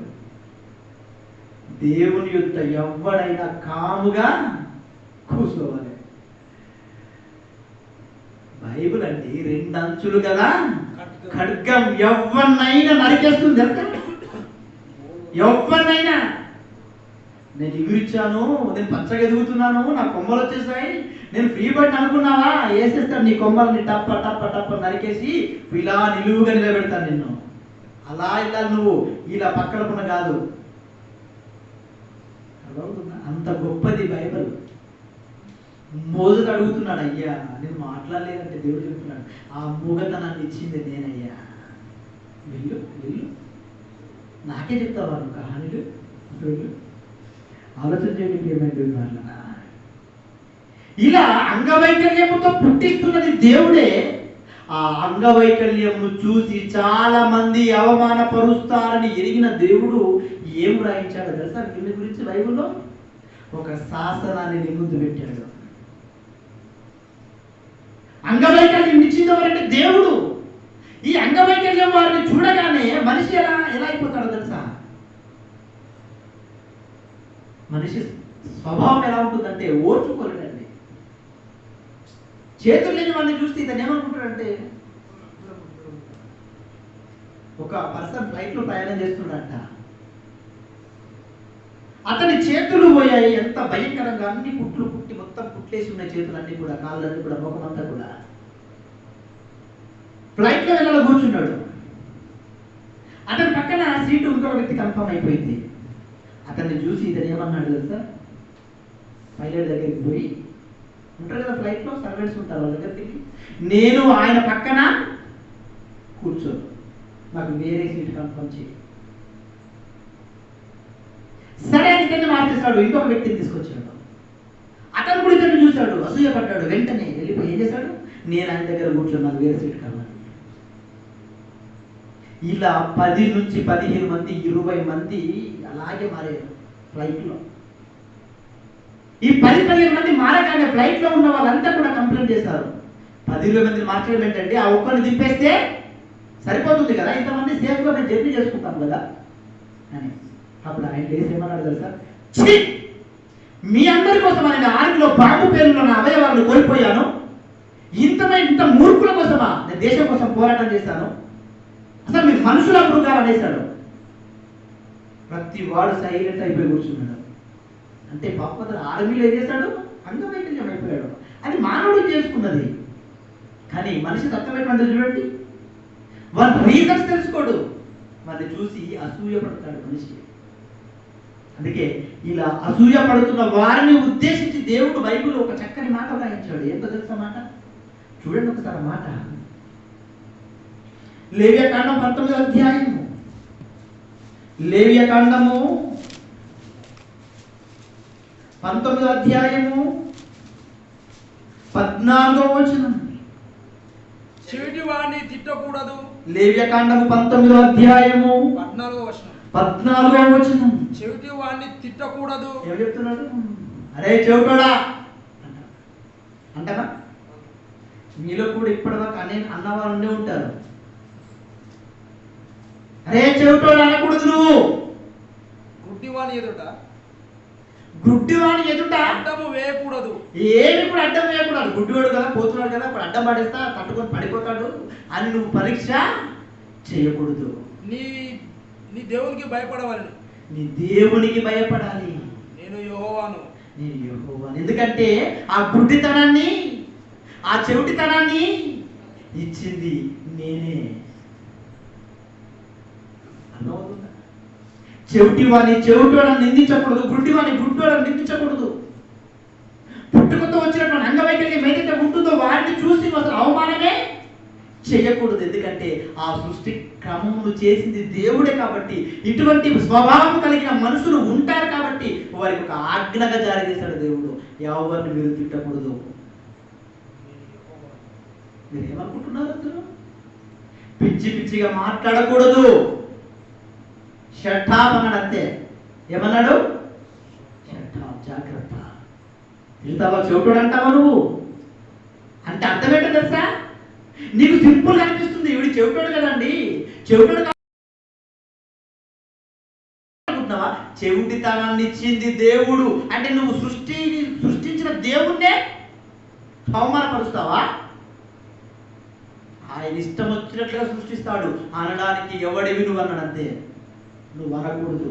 దేవుని యొక్క ఎవడైనా కాముగా కూర్చోవాలి. బైబిల్ అంటే 2 అంచులు కదా ఖడ్గం. ఎవరినైనా నరికేస్తుంది. ఎవరినైనా. నేను ఎగురిచ్చాను, నేను పచ్చగా ఎదుగుతున్నాను, నా కొమ్మలు వచ్చేసాయి, నేను ఫ్రీ బట్ అనుకున్నావా? వేసేస్తాడు నీ కొమ్మల్ని టప్ప టప్ప టప్ప నరికేసి ఇలా నిలువుగా నిలబెడతాను నిన్ను. అలా ఇలా నువ్వు ఇలా పక్కన కాదు. అంత గొప్పది బైబిల్. మోజుకు అడుగుతున్నాడు, అయ్యా నేను మాట్లాడలేదంటే దేవుడు చెప్తున్నాడు ఆ మూగతనాన్ని ఇచ్చింది నేనయ్యా. వెళ్ళు వెళ్ళు, నాకే చెప్తావా నువ్వు కహానీలు? వెళ్ళు, ఆలోచన చేయడానికి ఏమైంది? ఇలా అంగవైకల్యముతో పుట్టిస్తున్నది దేవుడే. ఆ అంగవైకల్యమును చూసి చాలా మంది అవమానపరుస్తారని ఎరిగిన దేవుడు ఏం రాయించాడో తెలుసా వీళ్ళ గురించి బైబిల్లో? ఒక శాసనాన్ని నీ ముందు పెట్టాడు. అంగవైకల్యం ఇచ్చింది ఎవరంటే దేవుడు. ఈ అంగవైకల్యం వారిని చూడగానే మనిషి ఎలా ఎలా అయిపోతాడో తెలుసా? మనిషి స్వభావం ఎలా ఉంటుందంటే ఓర్చుకోలేడండి. చేతులు లేని వాడిని చూస్తే ఇతను ఏమనుకుంటాడంటే, ఒక పర్సన్ ఫ్లైట్లో ప్రయాణం చేస్తున్నాడంట, అతని చేతులు పోయాయి. ఎంత భయంకరంగా, అన్ని కుట్లు కుట్టి మొత్తం కుట్లేసి ఉన్నాయి చేతులన్నీ కూడా, కాళ్ళన్నీ కూడా, ముఖమంతా కూడా. ఫ్లైట్లో వెళ్ళాలి కూర్చున్నాడు. అతని పక్కన సీటు ఇంకొక వ్యక్తి కన్ఫర్మ్ అయిపోయింది. అతన్ని చూసి ఇతను ఏమన్నాడు తెలుసా? పైలట్ దగ్గరికి పోయి, ఉంటారు కదా ఫ్లైట్లో సర్వెంట్స్ ఉంటారు, వాళ్ళ దగ్గరికి, నేను ఆయన పక్కన కూర్చోను, నాకు వేరే సీట్ కన్ఫర్మ్ చేయి. సరే అని ఇతన్ని మార్చేస్తాడు, ఇంకొక వ్యక్తిని తీసుకొచ్చాడు. అతను కూడా ఇతన్ని చూశాడు, అసూయపడ్డాడు. వెంటనే వెళ్ళిపోయి ఏం చేశాడు? నేను ఆయన దగ్గర కూర్చొని నాకు వేరే సీట్ కావాలి. ఇలా 10 నుంచి 15 మంది 20 మంది అలాగే మారారు ఫ్లైట్లో. ఈ 10-15 మంది మారగానే ఫ్లైట్లో ఉన్న వాళ్ళంతా కూడా కంప్లైంట్ చేస్తారు. 10-20 మందిని మార్చడం ఏంటంటే, ఆ ఒక్కరిని దింపేస్తే సరిపోతుంది కదా, ఇంతమంది సేఫ్గా మేము జర్నీ చేసుకుంటాం కదా అని. అప్పుడు ఆయన లేసి ఏమన్నాడు తెలుసా? ఛీ, మీ అందరి కోసం నేను ఆర్మీలో బాంబు పేరులో నా అవయవాలను కోల్పోయాను, ఇంత మూర్ఖుల కోసమా నేను దేశం కోసం పోరాటం చేశాను, అసలు మీరు మనుషుల మృగాలు అనేశాడు. ప్రతి వాడు సైలెంట్ అయిపోయి కూర్చున్నాడు. అంటే పాపం ఆర్మీలో ఏం చేశాడు? అంగవైకల్యం అయిపోయాడు. అది మానవుడు చేసుకున్నది. కానీ మనిషి తత్వమైనటువంటి చూడండి, వాళ్ళ రీజన్స్ తెలుసుకోడు, వాళ్ళని చూసి అసూయపడతాడు మనిషి. అందుకే ఇలా అసూయ పడుతున్న వారిని ఉద్దేశించి దేవుడు బైబిల్లో ఒక చక్కని మాట రాయించాడు. ఏంటో తెలుసా మాట? చూడండి ఒకసారి మాట. లేవియాకాండం 19వ అధ్యాయము, లేవియాకాండము 19వ అధ్యాయము 14వ వచనం. చెవిటి వాడిని తిట్టకూడదు. లేవియాకాండము 19వ అధ్యాయము 14వ వచనం. చెవిటి వాడిని తిట్టకూడదు. ఏం చెప్తున్నాడు? అరే చెవిటోడా అంటారా? మీలో కూడా ఇప్పటిదాకా అన్నవారు ఉండే ఉంటారు. అరే చెవిటోడు అనకూడదు నువ్వు. గుడ్డివాని ఎదుట అడ్డము వేయకూడదు. ఏమి కూడా అడ్డం వేయకూడదు. గుడ్డివాడు కదా, పోతున్నాడు కదా, ఇప్పుడు అడ్డం పడేస్తా, తట్టుకొని పడిపోతాడు అని నువ్వు పరీక్ష చేయకూడదు. నీ దేవునికి భయపడవాలని. నీ దేవునికి భయపడాలి. నేను యెహోవాను. ఎందుకంటే ఆ గుడ్డితనాన్ని, ఆ చెవిటితనాన్ని ఇచ్చింది నేనే. అర్థమవుతుందా? చెవిటివాని చెవిటోడని నిందించకూడదు, గుడ్డివాని గుడ్డోడని నిందించకూడదు. పుట్టుకతో వచ్చినటువంటి అంగవైకల్యం ఏదైతే ఉంటుందో వారిని చూసి అసలు అవమానమే చేయకూడదు. ఎందుకంటే ఆ సృష్టి క్రమమును చేసింది దేవుడే కాబట్టి, ఇటువంటి స్వభావం కలిగిన మనుషులు ఉంటారు కాబట్టి వారికి ఒక ఆజ్ఞగా జారీ చేశాడు దేవుడు. ఎవరిని మీరు తిట్టకూడదు. మీరు ఏమనుకుంటున్నారు? అందరూ పిచ్చి పిచ్చిగా మాట్లాడకూడదు. షటాప్ అన్నాడు అంతే. ఏమన్నాడు? షటాప్, జాగ్రత్త. తిడతావా? చెవిటోడు అంటావా నువ్వు? అంటే అర్థం ఏంటో తెలుసా? నీకు సింపుల్ అనిపిస్తుంది, ఇవి చెవిటోడు కదండి, చెవిటోడు అనుకుంటున్నావా? చెవిటితనాన్ని ఇచ్చింది దేవుడు అంటే నువ్వు సృష్టించిన దేవుణ్ణే అవమానపరుస్తావా? ఆయన ఇష్టం వచ్చినట్లుగా సృష్టిస్తాడు. అనడానికి ఎవడివి నువ్వు అన్నాడు అంతే. నువ్వు అనకూడదు.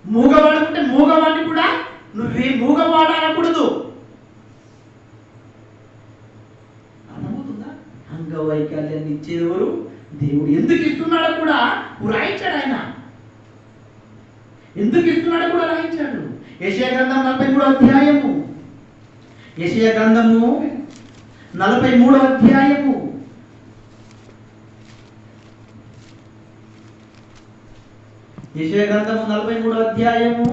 మూగవాడుకుంటే మూగవాడిని కూడా నువ్వే మూగవాడు అనకూడదు. అర్థమవుతుందా? అంగవైకల్యాన్ని ఇచ్చేవారు దేవుడు. ఎందుకు ఇస్తున్నాడో కూడా రాయించాడు ఆయన. ఎందుకు ఇస్తున్నాడో కూడా రాయించాడు. యెషయా గ్రంథం 43వ అధ్యాయము, యెషయా గ్రంథము 43వ అధ్యాయము 43వ అధ్యాయము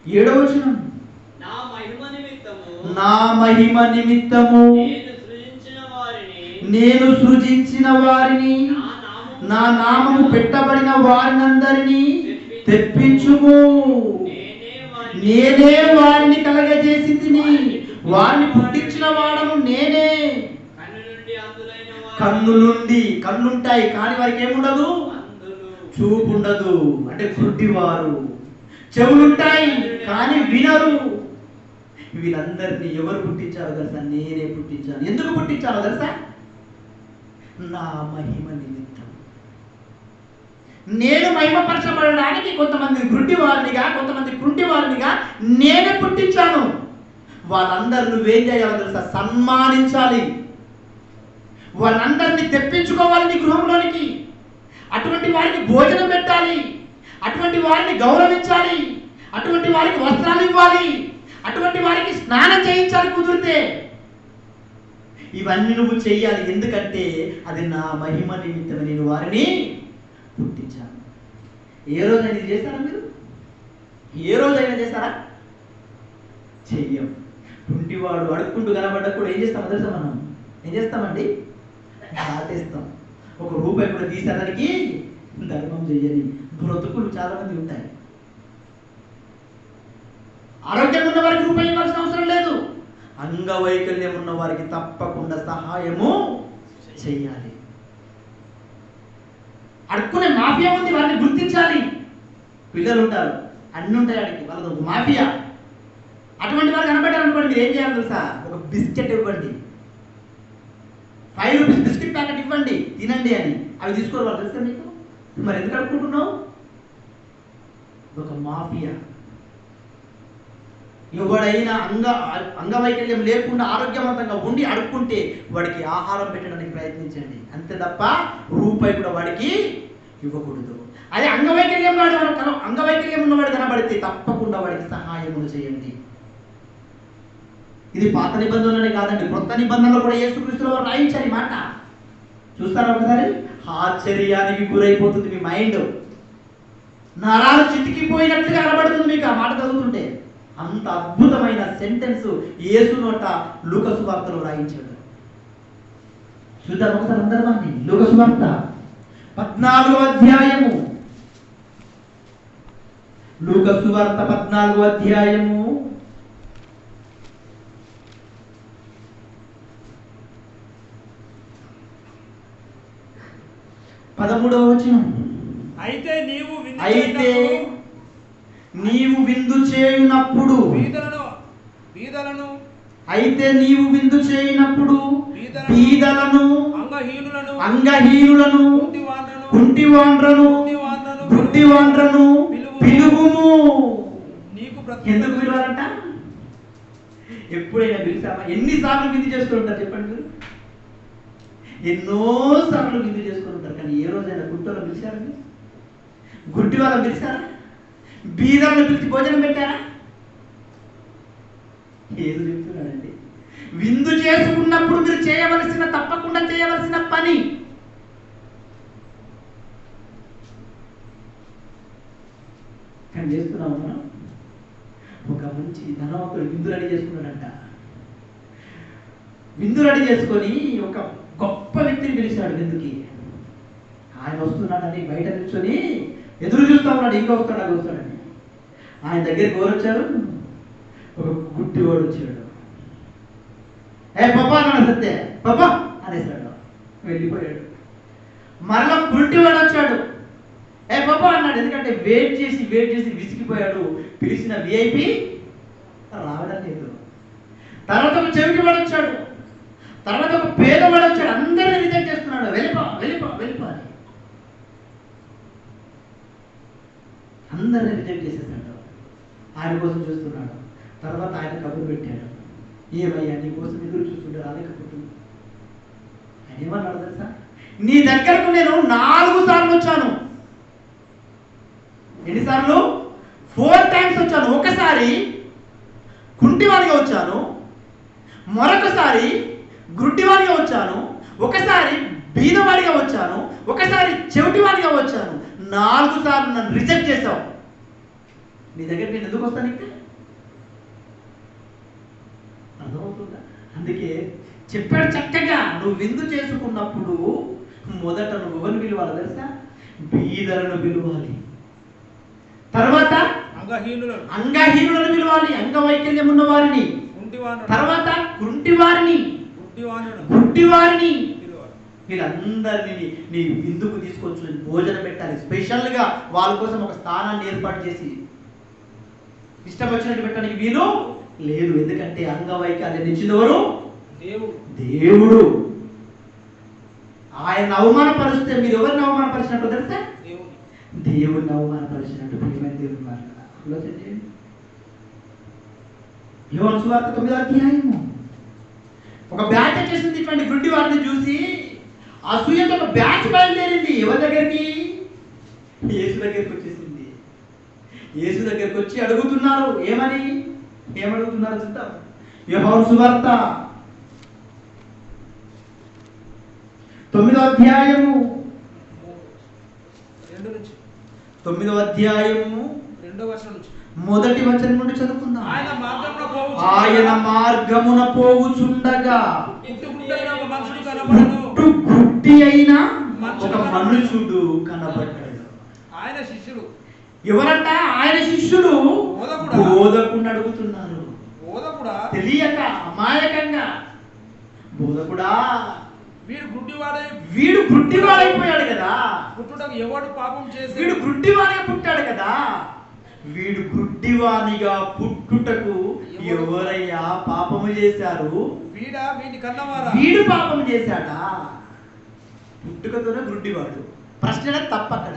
7వ వచనం. నా మహిమ నిమిత్తము నా మహిమ నిమిత్తము నేను సృజించిన వారిని నా నామము పెట్టబడిన వారినందరినీ తెప్పించుము. నేనే వారిని కలగజేసింది, వారిని పుట్టించిన వాడను నేనే. కన్నులుంటాయి కానీ వారికి ఏముండదు, చూపు ఉండదు, అంటే గుడ్డివారు. చెవులుంటాయి కానీ వినరు. వీళ్ళందరినీ ఎవరు పుట్టించారో తెలుసా? నేనే పుట్టించాను. ఎందుకు పుట్టించాలో తెలుసా? నా మహిమ నిమిత్తం. నేను మహిమపరచబడడానికి కొంతమంది గుడ్డి వారినిగా, కొంతమంది కుంటి వారినిగా నేనే పుట్టించాను. వాళ్ళందరూ నువ్వేం చేయాలో తెలుసా? సన్మానించాలి. వాళ్ళందరినీ తెప్పించుకోవాలి నీ గృహంలోనికి. అటువంటి వారికి భోజనం పెట్టాలి, అటువంటి వారిని గౌరవించాలి, అటువంటి వారికి వస్త్రాలు ఇవ్వాలి, అటువంటి వారికి స్నానం చేయించాలి కుదిరితే. ఇవన్నీ నువ్వు చెయ్యాలి. ఎందుకంటే అది నా మహిమ నిమిత్తమే నేను వారిని పుట్టించాను. ఏ రోజైనా ఇది చేస్తారా మీరు? ఏ రోజైనా చేస్తారా? చెయ్యం. కుంటివాడు అడుక్కుంటూ కనబడ్డా కూడా ఏం చేస్తాం తెలుసా? మనం ఏం చేస్తామండి? దాటేస్తాం. ఒక రూపాయి కూడా తీసేదానికి ధర్మం చెయ్యని బ్రతుకులు చాలా మంది ఉంటాయి. ఆరోగ్యం ఉన్న వారికి రూపాయి ఇవ్వాల్సిన అవసరం లేదు. అంగవైకల్యం ఉన్న వారికి తప్పకుండా సహాయము చెయ్యాలి. అడుక్కునే మాఫియా ఉంది, వారిని గుర్తించాలి. పిల్లలు ఉంటారు, అన్ని ఉంటాయి, అడిగి వాళ్ళది మాఫియా. అటువంటి వారు కనబడ్డారనుకోండి, మీరు ఏం చేయాలి తెలుసా? ఒక బిస్కెట్ ఇవ్వండి, 5 రూపీస్ బిస్కెట్ ప్యాకెట్ ఇవ్వండి, తినండి అని. అవి తీసుకోరు వాళ్ళు, తెలుసా మీకు? మరి ఎందుకు అడుక్కుంటున్నావు? ఒక మాఫియా. ఎవడైనా అంగవైకల్యం లేకుండా ఆరోగ్యవంతంగా ఉండి అడుక్కుంటే వాడికి ఆహారం పెట్టడానికి ప్రయత్నించండి, అంతే తప్ప రూపాయి కూడా వాడికి ఇవ్వకూడదు. అదే అంగవైకల్యం ఉన్నవాడు కనబడితే తప్పకుండా వాడికి సహాయములు చేయండి. ఇది పాత నిబంధనలే కాదండి, కొత్త నిబంధనలు కూడా యేసుక్రీస్తులో రాయించారు ఈ మాట. చూస్తారా ఒకసారి? ఆశ్చర్యానికి గురైపోతుంది మీ మైండ్. నరాలు చితికిపోయినట్లుగా కనబడుతుంది మీకు ఆ మాట చదువుతుంటే. అంత అద్భుతమైన సెంటెన్స్ యేసు నోట లూకా సువార్తలో రాయించాడు. చూద్దాం ఒకసారి అందరమాన్ని. లూకా సువార్త 14వ అధ్యాయము. లూకా సువార్త 14వ అధ్యాయము 13వ వచనం. అయితే నీవు విందు చేయునప్పుడు బీదలను, అంగహీనులను, కుంటివాండ్రను, గుడ్డివాండ్రను పిలువుము. ఎందుకు పిలవాలంట? ఎప్పుడైనా పిలిచామా? ఎన్నిసార్లు విందు చేస్తుంటారు చెప్పండి మీరు? ఎన్నోసార్లు విందు చేసుకుని ఉంటారు, కానీ ఏ రోజైనా గుట్టలో పిలిచారండి? గుడ్డి వాళ్ళని పిలిచారా? బీదలను పిలిచి భోజనం పెట్టారా? ఏదో చెప్తున్నాడండి. విందు చేసుకున్నప్పుడు మీరు తప్పకుండా చేయవలసిన పని. కానీ చేస్తున్నాము మనం. ఒక మంచి ధనవంతుడు విందు రెడీ చేసుకున్నాడంట. విందు రెడీ చేసుకొని ఒక గొప్ప వ్యక్తిని పిలిచాడు విందుకి. ఆయన వస్తున్నాడని బయట నిల్చొని ఎదురు చూస్తా ఉన్నాడు, ఇంకా వస్తాడని. ఆయన దగ్గరికి ఎవరు వచ్చారు? ఒక గుడ్డివాడు వచ్చాడు. పాపా అన్నాడు, సత్తే పాపా అనేసాడు, వెళ్ళిపోయాడు. మరలా గుడ్డివాడు వచ్చాడు. పాపా అన్నాడు, ఎందుకంటే వెయిట్ చేసి విసిగిపోయాడు. పిలిచిన విఐపి రావడం లేదు. తర్వాత ఒక చెవిటివాడు వచ్చాడు, తర్వాత ఒక పేదవాడు వచ్చాడు. అందరినీ రిజెక్ట్ చేస్తున్నాడు, వెళ్ళిపో అని. అందరినీ రిజెక్ట్ చేసేసాడు. ఆయన కోసం చూస్తున్నాడు. తర్వాత ఆయన కబురు పెట్టాడు, ఏమయ్యా నీ కోసం ఎదురు చూస్తుంటే రాలేకపోతుంది. ఆయన ఏమన్నాడు తెలుసా? నీ దగ్గరకు నేను 4 సార్లు వచ్చాను. ఎన్నిసార్లు? 4 times వచ్చాను. ఒకసారి కుంటివాడిగా వచ్చాను, మరొకసారి గుడ్డివాడిగా వచ్చాను, ఒకసారి బీదవాడిగా వచ్చాను, ఒకసారి చెవిటివాడిగా వచ్చాను. 4 సార్లు నన్ను రిజెక్ట్ చేశావు. నీ దగ్గర నేను ఎందుకు వస్తాను? ఇంకా అందుకే చెప్పాడు చక్కగా, నువ్వు విందు చేసుకున్నప్పుడు మొదట నువ్వు ఎవరిని పిలవాలి తెలుసా? బీదలను పిలవాలి. తర్వాత అంగహీనులను పిలవాలి, అంగవైకల్యం ఉన్న వారిని. తర్వాత గుంటివారిని, వీళ్ళందరినీ నీ విందుకు తీసుకొచ్చి భోజనం పెట్టాలి. స్పెషల్గా వాళ్ళ కోసం ఒక స్థానాన్ని ఏర్పాటు చేసి ఇష్టం వచ్చినట్టు పెట్టడానికి వీలు లేదు. ఎందుకంటే అంగవైకల్యం ఇచ్చినవారు దేవుడు. ఆయన అవమానపరిస్తే మీరు ఎవరిని అవమానపరిచినట్టు తెలుసా? దేవుడిని అవమానపరిచినట్టు. ప్రియమైన దేవుని వారు ఆలోచన చేయండి. యోహాను సువార్త 9వ అధ్యాయము ఒక బ్యాచ్ వచ్చేసింది. ఇటువంటి గుడ్డి వారిని చూసి అసూయతో ఒక బ్యాచ్ బయలుదేరింది. ఎవరి దగ్గరికి? యేసు దగ్గరికి వచ్చేసింది. యేసు దగ్గరికి వచ్చి అడుగుతున్నారు. ఏమడుగుతున్నారు చూద్దాం. యోహాను సువార్త 9వ అధ్యాయము 9వ అధ్యాయము 2వ వచనం నుంచి మొదటి వచనం నుండి చదువుకుందాం. ఆయన మార్గమున పోవుచుండగా గుడ్డి అయిన ఒక మనుషుడు కనబడ్డాడు. ఆయన శిష్యుడు ఎవరంట? ఆయన శిష్యుడు బోధకుడు అడుగుతున్నారు. తెలియక అమాయకంగా, బోధకుడా వీడు గుడ్డివాడైపోయాడు కదా, పుట్టుటకు ఎవడు పాపం చేసి వీడు గుడ్డివాడిగా పుట్టాడు కదా, వీడు గుడ్డివానిగా పుట్టుటకు ఎవరయ్యా పాపము చేశారు? వీడు పాపం చేశాడా? పుట్టుకతోనే గుడ్డివాడు. ప్రశ్న తప్పు అక్కడ.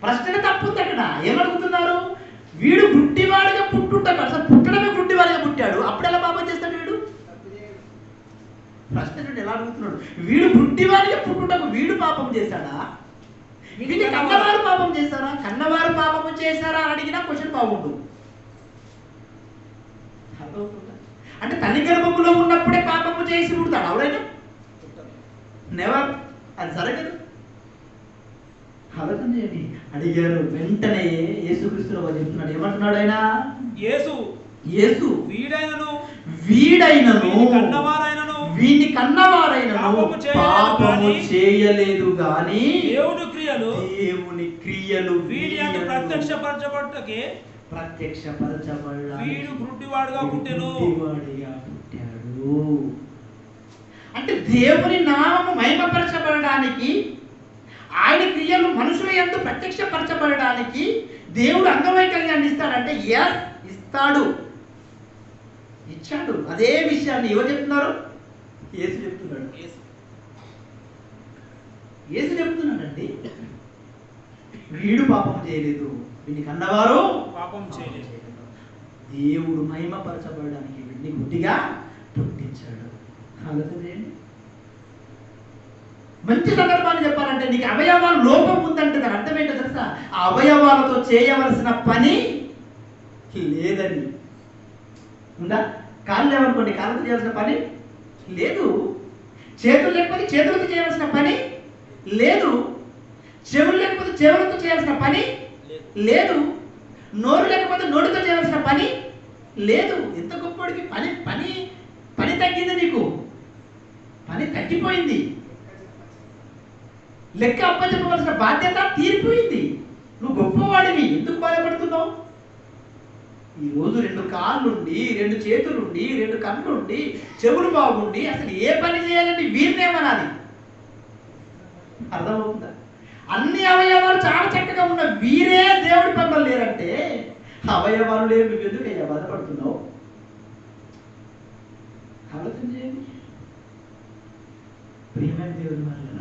ప్రశ్న తప్పుంది అక్కడ. ఏమడుగుతున్నారు? వీడు గుడ్డివాడిగా పుట్టుటకు, అసలు పుట్టడమే గుడ్డివాడిగా పుట్టాడు, అప్పుడు ఎలా పాపం చేస్తాడు వీడు? ప్రశ్న ఎలా అడుగుతున్నాడు? వీడు గుడ్డివాడిగా పుట్టుటకు వీడు పాపం చేశాడా? వీడిని కన్నవారు పాపం చేశారా? కన్నవారు పాపము చేశారా అని అడిగినా క్వశ్చన్ బాగుండు. అంటే తల్లి గర్భములో ఉన్నప్పుడే పాపము చేసి పుడతాడు ఎవరైనా? నెవర్. అది జరగదు. ఆలోచన చేయండి. అడిగారు. వెంటనే యేసుక్రీస్తు వారు చెప్తున్నాడు. ఏమంటున్నాడు ఆయన? యేసు వీడైనను వీని కన్నవారైనను పాపము చేయలేదు గాని దేవుని క్రియలు ప్రత్యక్షపరచబడ్డాడు. పుట్టాడు. అంటే దేవుని నామము మహిమపరచబడడానికి, ఆయన క్రియలు మనుషుల యందు ప్రత్యక్షపరచబడడానికి దేవుడు అంగవైకల్యాన్ని ఇస్తాడంటే ఇస్తాడు, ఇచ్చాడు. అదే విషయాన్ని ఎవరు చెప్తున్నారు? యేసు చెప్తున్నాడు. యేసు చెప్తున్నాడండి. వీడు పాపం చేయలేదు, వీడిని కన్నవారు పాపం చేయలేదు. దేవుడు మహిమపరచబడడానికి వీడిని గుడ్డిగా పుట్టించాడు. ఆలోచన చేయండి. మంచి సందర్భాన్ని చెప్పాలంటే, నీకు అవయవాల లోపం ఉందంటే దాని అర్థం ఏంటో తెలుసా? ఆ అవయవాలతో చేయవలసిన పని లేదని. ఉందా? కాళ్ళు లేవనుకోండి, కాళ్ళతో చేయాల్సిన పని లేదు. చేతులు లేకపోతే చేతులతో చేయాల్సిన పని లేదు. చెవులు లేకపోతే చెవులతో చేయాల్సిన పని లేదు. నోరు లేకపోతే నోటితో చేయాల్సిన పని లేదు. ఎంత గొప్పడికి పని పని పని తగ్గింది. నీకు పని తగ్గిపోయింది. లెక్క అప్పచెప్పవలసిన బాధ్యత తీరిపోయింది. నువ్వు గొప్పవాడివి. ఎందుకు బాధపడుతున్నావు? ఈరోజు 2 కాళ్ళుండి, 2 చేతులుండి, 2 కళ్ళుండి, చెవులు బాగుండి అసలు ఏ పని చేయాలని వీరినేమనాలి? అర్థమవుతుందా? అన్ని అవయవాలు చాలా చక్కగా ఉన్న వీరే దేవుడి పనులు లేరంటే అవయవాలు లేవు. నువ్వు ఎందుకు అయ్యా బాధపడుతున్నావు? ఆలోచన చేయండి. ప్రియమైన దేవుని వల్ల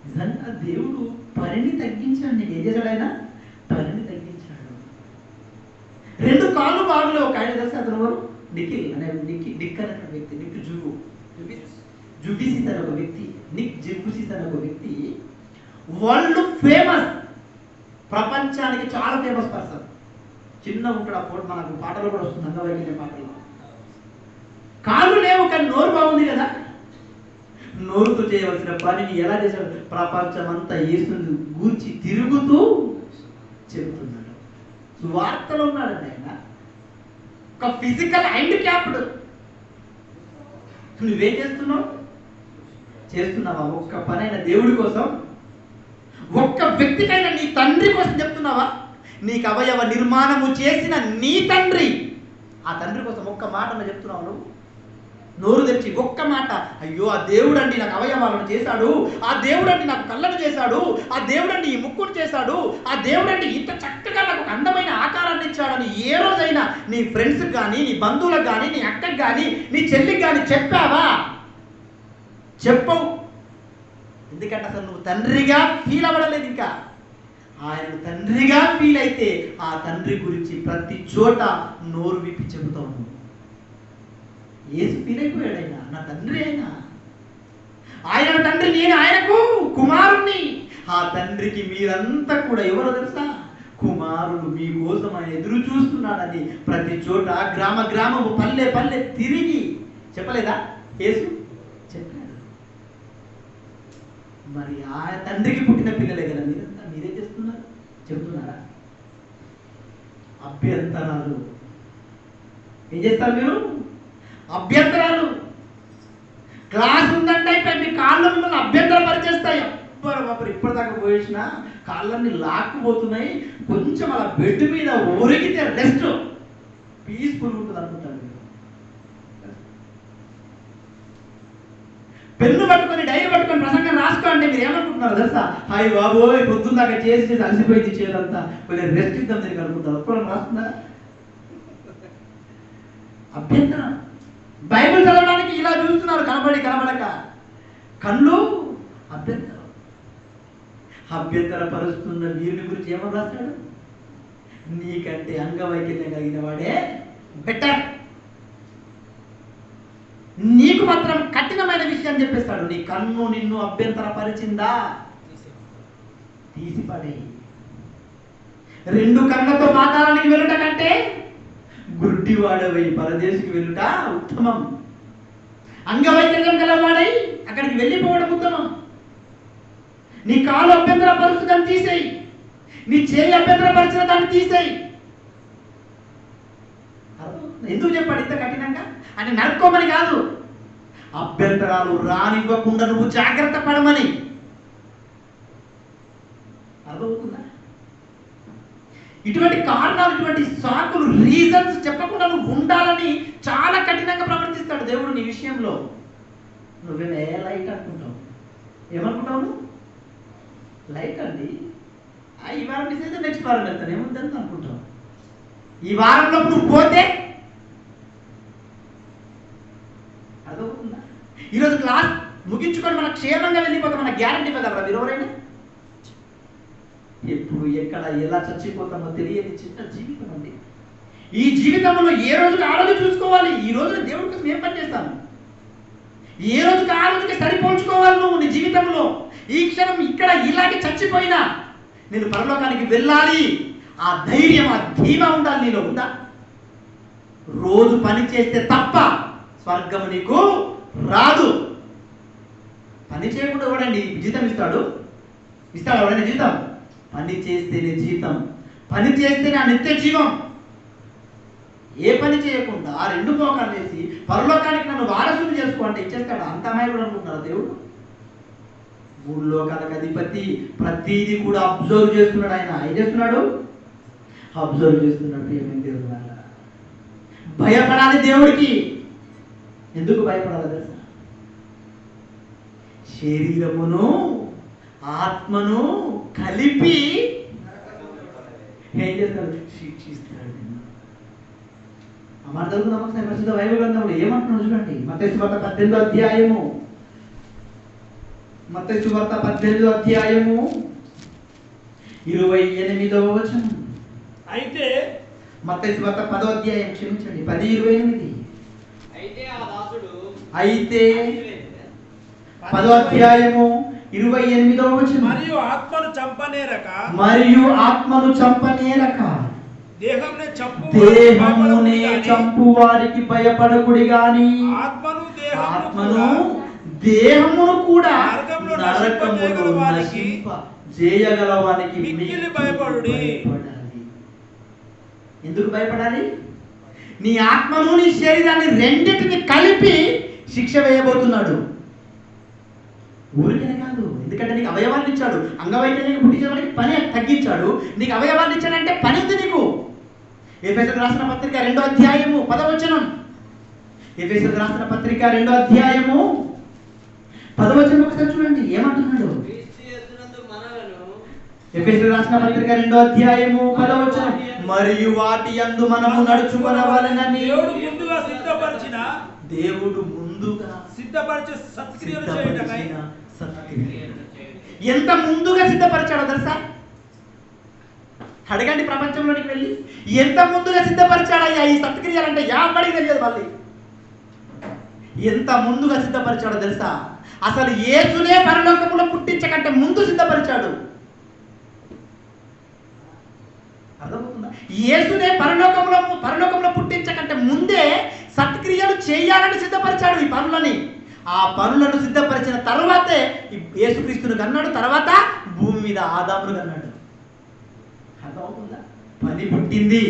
నిజంగా దేవుడు పనిని తగ్గించాడు. నీకు ఏం చేశాడు ఆయన? పనిని తగ్గించాడు. 2 కాళ్ళు బాగులో ఒక ఆయన తెలుసు. అతను నిఖిల్ అనే నిక్ అనే వ్యక్తి, నిక్ జుబిసిస్ అనే ఒక వ్యక్తి, నిక్ జిబుసిస్ అనే ఒక వ్యక్తి వరల్డ్ ఫేమస్, ప్రపంచానికి చాలా ఫేమస్ పర్సన్. చిన్న ఉంటాడు. అప్పుడు మనకు పాటలు కూడా వస్తుంది, అంగవైకల్యం పాటలు. కాళ్ళు లేవు కానీ నోరు బాగుంది కదా. నోరుతో చేయవలసిన పనిని ఎలా చేశాడు? ప్రపంచమంతా యేసుని గూర్చి తిరుగుతూ చెబుతున్నాడు. వార్తలు ఉన్నాడండి ఆయన. ఒక ఫిజికల్ హ్యాండిక్యాప్డ్ నువ్వేం చేస్తున్నావా ఒక్క పనైనా దేవుడి కోసం, ఒక్క వ్యక్తికైనా నీ తండ్రి కోసం చెప్తున్నావా? నీకు అవయవ నిర్మాణము చేసిన నీ తండ్రి, ఆ తండ్రి కోసం ఒక్క మాట చెప్తున్నావు నువ్వు? నోరు తెరిచి ఒక్క మాట, అయ్యో ఆ దేవుడండి నాకు అవయవాలను చేశాడు, ఆ దేవుడండి నాకు కళ్ళను చేశాడు, ఆ దేవుడండి ఈ ముక్కును చేశాడు, ఆ దేవుడండి ఇంత చక్కగా నాకు ఒక అందమైన ఆకారాన్ని ఇచ్చాడని ఏ రోజైనా నీ ఫ్రెండ్స్కి కానీ, నీ బంధువులకు కానీ, నీ అక్కకి కానీ, నీ చెల్లికి కానీ చెప్పావా? చెప్పవు. ఎందుకంటే అసలు నువ్వు తండ్రిగా ఫీల్ అవ్వడలేదు. ఇంకా ఆయన తండ్రిగా ఫీల్ అయితే ఆ తండ్రి గురించి ప్రతి చోట నోరు విప్పి చెబుతావు. యేసు ఫీల్ అయిపోయాడు, ఆయన నా తండ్రి, ఆయన తండ్రి, నేను ఆయనకు కుమారుణ్ణి. ఆ తండ్రికి మీరంతా కూడా ఎవరో తెలుసా? కుమారుడు. మీకోసం ఆయన ఎదురు చూస్తున్నాడని ప్రతి చోట గ్రామ గ్రామము పల్లె పల్లె తిరిగి చెప్పలేదా? యేసు చెప్పాడు. మరి ఆ తండ్రికి పుట్టిన పిల్లలే కదా మీరంతా, మీరేం చేస్తున్నారు? చెబుతున్నారా? అభ్యంతరాలు ఏం చేస్తారు మీరు? అభ్యంతరాలు. క్లాస్ ఉందంటే మీ కాళ్ళ మిమ్మల్ని అభ్యంతరం పరిచేస్తాయి. అబ్బరు ఇప్పటిదాకా పోయేసిన కాళ్ళన్నీ లాక్కుపోతున్నాయి, కొంచెం అలా బెడ్ మీద ఒరిగితే రెస్ట్ పీస్ఫుల్ ఉంటుంది అనుకుంటాను. పెన్ను పట్టుకొని డైరీ పట్టుకొని ప్రసంగం రాసుకోండి. మీరు ఏమనుకుంటున్నారు తెలుసా? హాయ్ బాబోయ్ పొద్దున్న దాకా చేసి అలసిపోయింది చేయదంతా, కొంచెం రెస్ట్ ఇద్దాం దీనికి అనుకుంటారు. ఒక్కడం రాస్తున్నారా? అభ్యంతరం. బైబిల్ చదవడానికి ఇలా చూస్తున్నారు, కనబడక కళ్ళు అభ్యంతరం. అభ్యంతరపరుస్తున్న వీరిని గురించి ఏమని రాస్తాడు? నీకంటే అంగవైకల్యం కలిగిన వాడే బెటర్. నీకు మాత్రం కఠినమైన విషయం చెప్పేస్తాడు. నీ కన్ను నిన్ను అభ్యంతరపరిచిందా? తీసిపడే. 2 కళ్ళతో పాతాళానికి వెళ్ళుట కంటే గుడ్డివాడవై పరదేశికి వెళ్ళుట ఉత్తమం. అంగవైకల్యం గలవాడై అక్కడికి వెళ్ళిపోవడం ఉత్తమం. నీ కాలు అభ్యంతరపరుచుదని తీసేయి, నీ చేయి అభ్యంతరపరిచిన దాన్ని తీసేయి. ఎందుకు చెప్పాడు ఇంత కఠినంగా? అని నడుకోమని కాదు, అభ్యంతరాలు రానివ్వకుండా నువ్వు జాగ్రత్త పడమని. అర్థమవుతుందా? ఇటువంటి కారణాలు, ఇటువంటి సాకులు, రీజన్స్ చెప్పకుండా నువ్వు ఉండాలని చాలా కఠినంగా ప్రవర్తిస్తాడు దేవుడు నీ విషయంలో. నువ్వేమే లైట్ అనుకుంటావు. ఏమనుకుంటావు? లైట్ అండి, ఈ వారం మిస్ అయితే నెక్స్ట్ వారం వెళ్తాను, ఏముందని అనుకుంటావు. ఈ వారంలో నువ్వు పోతే అర్థమవుతుందా? ఈరోజు క్లాస్ ముగించుకొని మనం క్షేమంగా వెళ్ళిపోతాం, మన గ్యారంటీ ఇవ్వగలరా మీరు ఎవరైనా? ఎప్పుడు ఎక్కడ ఎలా చచ్చిపోతామో తెలియని చిన్న జీవితం అండి. ఈ జీవితంలో ఏ రోజుకి ఆ రోజు చూసుకోవాలి. ఈ రోజున దేవుడి కోసం ఏం పని చేస్తాను? ఏ రోజుకి ఆ రోజుకి సరిపోల్చుకోవాలి నువ్వు నీ జీవితంలో. ఈ క్షణం ఇక్కడ ఇలాగే చచ్చిపోయినా నేను పరలోకానికి వెళ్ళాలి, ఆ ధైర్యం, ఆ ధీమా ఉండాలి నీలో. ఉందా? రోజు పని చేస్తే తప్ప స్వర్గం నీకు రాదు. పని చేయకుండా ఎవడండి జీతం ఇస్తాడు? ఎవడైనా జీతం? పని చేస్తేనే జీతం, పని చేస్తేనే ఆ నిత్య జీవం. ఏ పని చేయకుండా 2 మోకాలు వేసి పరలోకానికి నన్ను వారసుని చేసుకో అంటే ఇచ్చేస్తాడు. అంత అమాయకుడు అనుకుంటున్నాడు దేవుడు? 3 లోకాలకు అధిపతి, ప్రతిదీ కూడా అబ్జర్వ్ చేస్తున్నాడు. ఆయన ఏం చేస్తున్నాడు? అబ్జర్వ్ చేస్తున్నాడు. ఏమేమి దేవుడు వల్ల భయపడాలి దేవుడికి. ఎందుకు భయపడాలి తెలుసా? శరీరమును ఆత్మను కలిపి ఏం చేస్తాడు? శిక్షిస్తాడు. అమర్ చదువుకున్నాం పరిశుద్ధ బైబిల్ గ్రంథంలో ఏమంటున్నాడు చూడండి. మత్తయి సువార్త 18వ అధ్యాయము, మత్తయి సువార్త 18వ అధ్యాయము 28వ వచనం. అయితే మత్తయి సువార్త 10వ అధ్యాయం, క్షమించండి 10:28. అయితే 10వ అధ్యాయము 28వ వచనం. మరియు ఆత్మను చంపనేరక దేహమునే చంపు వారికి భయపడకుడి గాని ఆత్మను దేహమును కూడా నరకములో నశింప చేయగల వానికి మిక్కిలి భయపడుడి. ఎందుకు భయపడాలి? నీ ఆత్మను నీ శరీరాన్ని రెండింటిని కలిపి శిక్ష వేయబోతున్నాడు. ఊరికనే కాదు, ఎందుకంటే నీకు అవయవాలు ఇచ్చాడు. అంగవైకల్యం పుట్టించడానికి పని తగ్గించాడు. నీకు అవయవాలు ఇచ్చాడంటే పని ఉంది నీకు. ఎఫెసీయులకు రాసిన పత్రిక 2వ అధ్యాయము 10వ వచనం. ఎఫెసీయులకు రాసిన పత్రిక 2వ అధ్యాయము 10వ వచనం ఒకసారి చూడండి ఏమంటున్నాడు. క్రీస్తు యేసునందు మనలను ఎఫెసీయులకు రాసిన పత్రిక 2వ అధ్యాయము 10వ వచనం. మరియు వాటి యందు మనము నడుచుకొనవలెనని దేవుడు ముందుగా సిద్ధపరిచే సత్క్రియలు చేయటకై ఎంత ముందుగా సిద్ధపరిచాడో తెలుసా? అడగండి ప్రపంచంలోనికి వెళ్ళి, ఎంత ముందుగా సిద్ధపరిచాడయ్యా ఈ సత్క్రియలంటే ఎవరికి తెలియదు. మళ్ళీ ఎంత ముందుగా సిద్ధపరిచాడో తెలుసా? అసలు యేసునే పరలోకంలో పుట్టించకంటే ముందు సిద్ధపరిచాడు. అర్థమవుతుందా? యేసునే పరలోకంలో పుట్టించకంటే ముందే సత్క్రియలు చేయాలని సిద్ధపరిచాడు ఈ పనులని. ఆ పనులను సిద్ధపరిచిన తర్వాతే యేసుక్రీస్తును కన్నాడు. తర్వాత భూమి మీద ఆదామును కన్నాడు. అర్థమవుతుందా? పని పుట్టింది.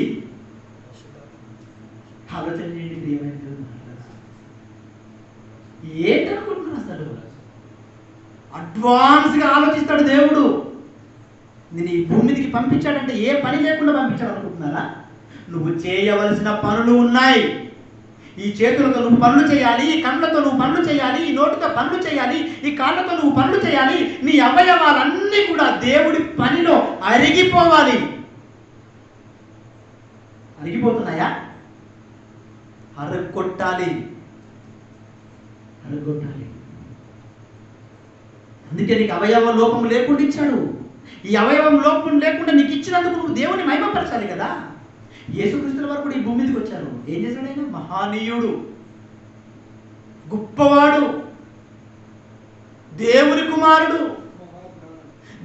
ఆలోచన చేయండి ప్రియమైన ఏంటనుకుంటున్నా? అసలు అడ్వాన్స్గా ఆలోచిస్తాడు దేవుడు. నేను ఈ భూమి మీదకి పంపించాడంటే ఏ పని లేకుండా పంపించాడు అనుకుంటున్నారా? నువ్వు చేయవలసిన పనులు ఉన్నాయి. ఈ చేతులతో నువ్వు పనులు చేయాలి, ఈ కళ్ళతో నువ్వు పనులు చేయాలి, ఈ నోటితో పనులు చేయాలి, ఈ కాళ్ళతో నువ్వు పనులు చేయాలి. నీ అవయవాలన్నీ కూడా దేవుడి పనిలో అరిగిపోవాలి. అరిగిపోతున్నాయా? అరగొట్టాలి. అందుకే నీకు అవయవ లోపం లేకుండా ఇచ్చాడు. ఈ అవయవం లోపం లేకుండా నీకు ఇచ్చినందుకు నువ్వు దేవుని మహిమపరచాలి కదా. యేసుక్రీస్తుల వారు కూడా ఈ భూమి మీదకి వచ్చారు. ఏం చేశాడు ఆయన? మహానీయుడు, గొప్పవాడు, దేవుని కుమారుడు.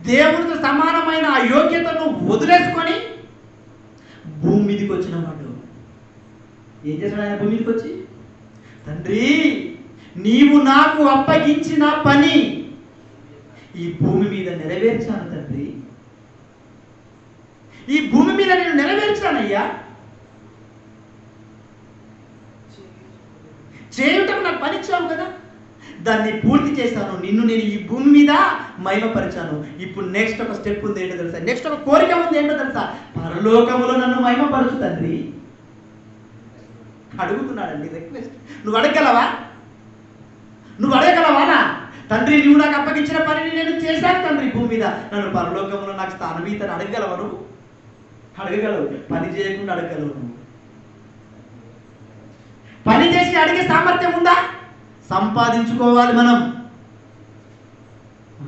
దేవునితో సమానమైన ఆ యోగ్యతను వదిలేసుకొని భూమి మీదకి వచ్చిన వాడు. ఏం చేశాడు ఆయన భూమి మీదకి వచ్చి? తండ్రి, నీవు నాకు అప్పగించిన పని ఈ భూమి మీద నెరవేర్చాను తండ్రి. ఈ భూమి మీద నేను నెరవేర్చానయ్యా. చేయుటకు నాకు పని ఇచ్చావు కదా, దాన్ని పూర్తి చేశాను. నిన్ను నేను ఈ భూమి మీద మహిమపరిచాను. ఇప్పుడు నెక్స్ట్ ఒక స్టెప్ ఉంది ఏంటో తెలుసా? నెక్స్ట్ ఒక కోరిక ఉంది ఏంటో తెలుసా? పరలోకములో నన్ను మహిమపరచు తండ్రి. అడుగుతున్నాడండి, రిక్వెస్ట్. నువ్వు అడగలవా? నా తండ్రి, నువ్వు నాకు అప్పగించిన పనిని నేను చేశాను తండ్రి భూమి మీద, నన్ను పరలోకంలో నాకు స్థానం ఇతను అడగగలవా? నువ్వు అడగగలవు. పని చేయకుండా అడగగలవు. నువ్వు పని చేసి అడిగే సామర్థ్యం ఉందా? సంపాదించుకోవాలి. మనం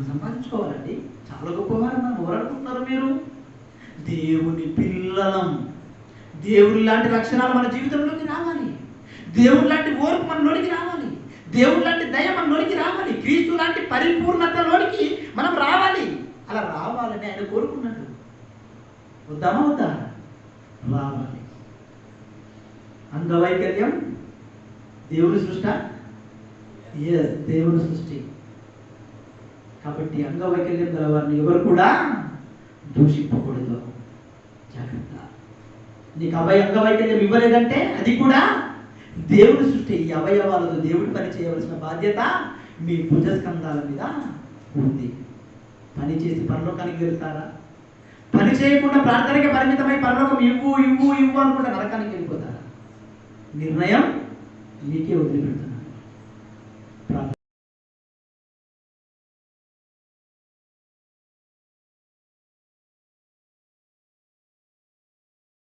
సంపాదించుకోవాలండి. చాలా గొప్పవారు మనం. ఎవరు అనుకుంటున్నారు మీరు? దేవుని పిల్లలం. దేవుని లాంటి లక్షణాలు మన జీవితంలోకి రావాలి. దేవుని లాంటి ఓర్పు మనలోనికి రావాలి. దేవుని లాంటి దయ మనలోనికి రావాలి. క్రీస్తు లాంటి పరిపూర్ణతలోనికి మనం రావాలి. అలా రావాలని ఆయన కోరుకున్నాడు. వద్దామా? వద్దా? రావాలి. అంగవైకల్యం దేవుని సృష్టి. దేవుని సృష్టి కాబట్టి అంగవైకల్యం గల వారిని ఎవరు కూడా దూషింపకూడదు. జాగ్రత్త. నీకు అంగవైకల్యం ఇవ్వలేదంటే అది కూడా దేవుని సృష్టి. ఈ అవయవాలతో దేవుడి పని చేయవలసిన బాధ్యత మీ భుజస్కంధాల మీద ఉంది. పని చేసి పరలోకానికి వెళ్తారా? పని చేయకుండా ప్రార్థనకి పరిమితమై పరలోకం ఇవ్వు ఇవ్వు ఇవ్వు అనుకుంటే నరకానికి వెళ్ళిపోతారా? నిర్ణయం మీకే వదిలిపెడతారు.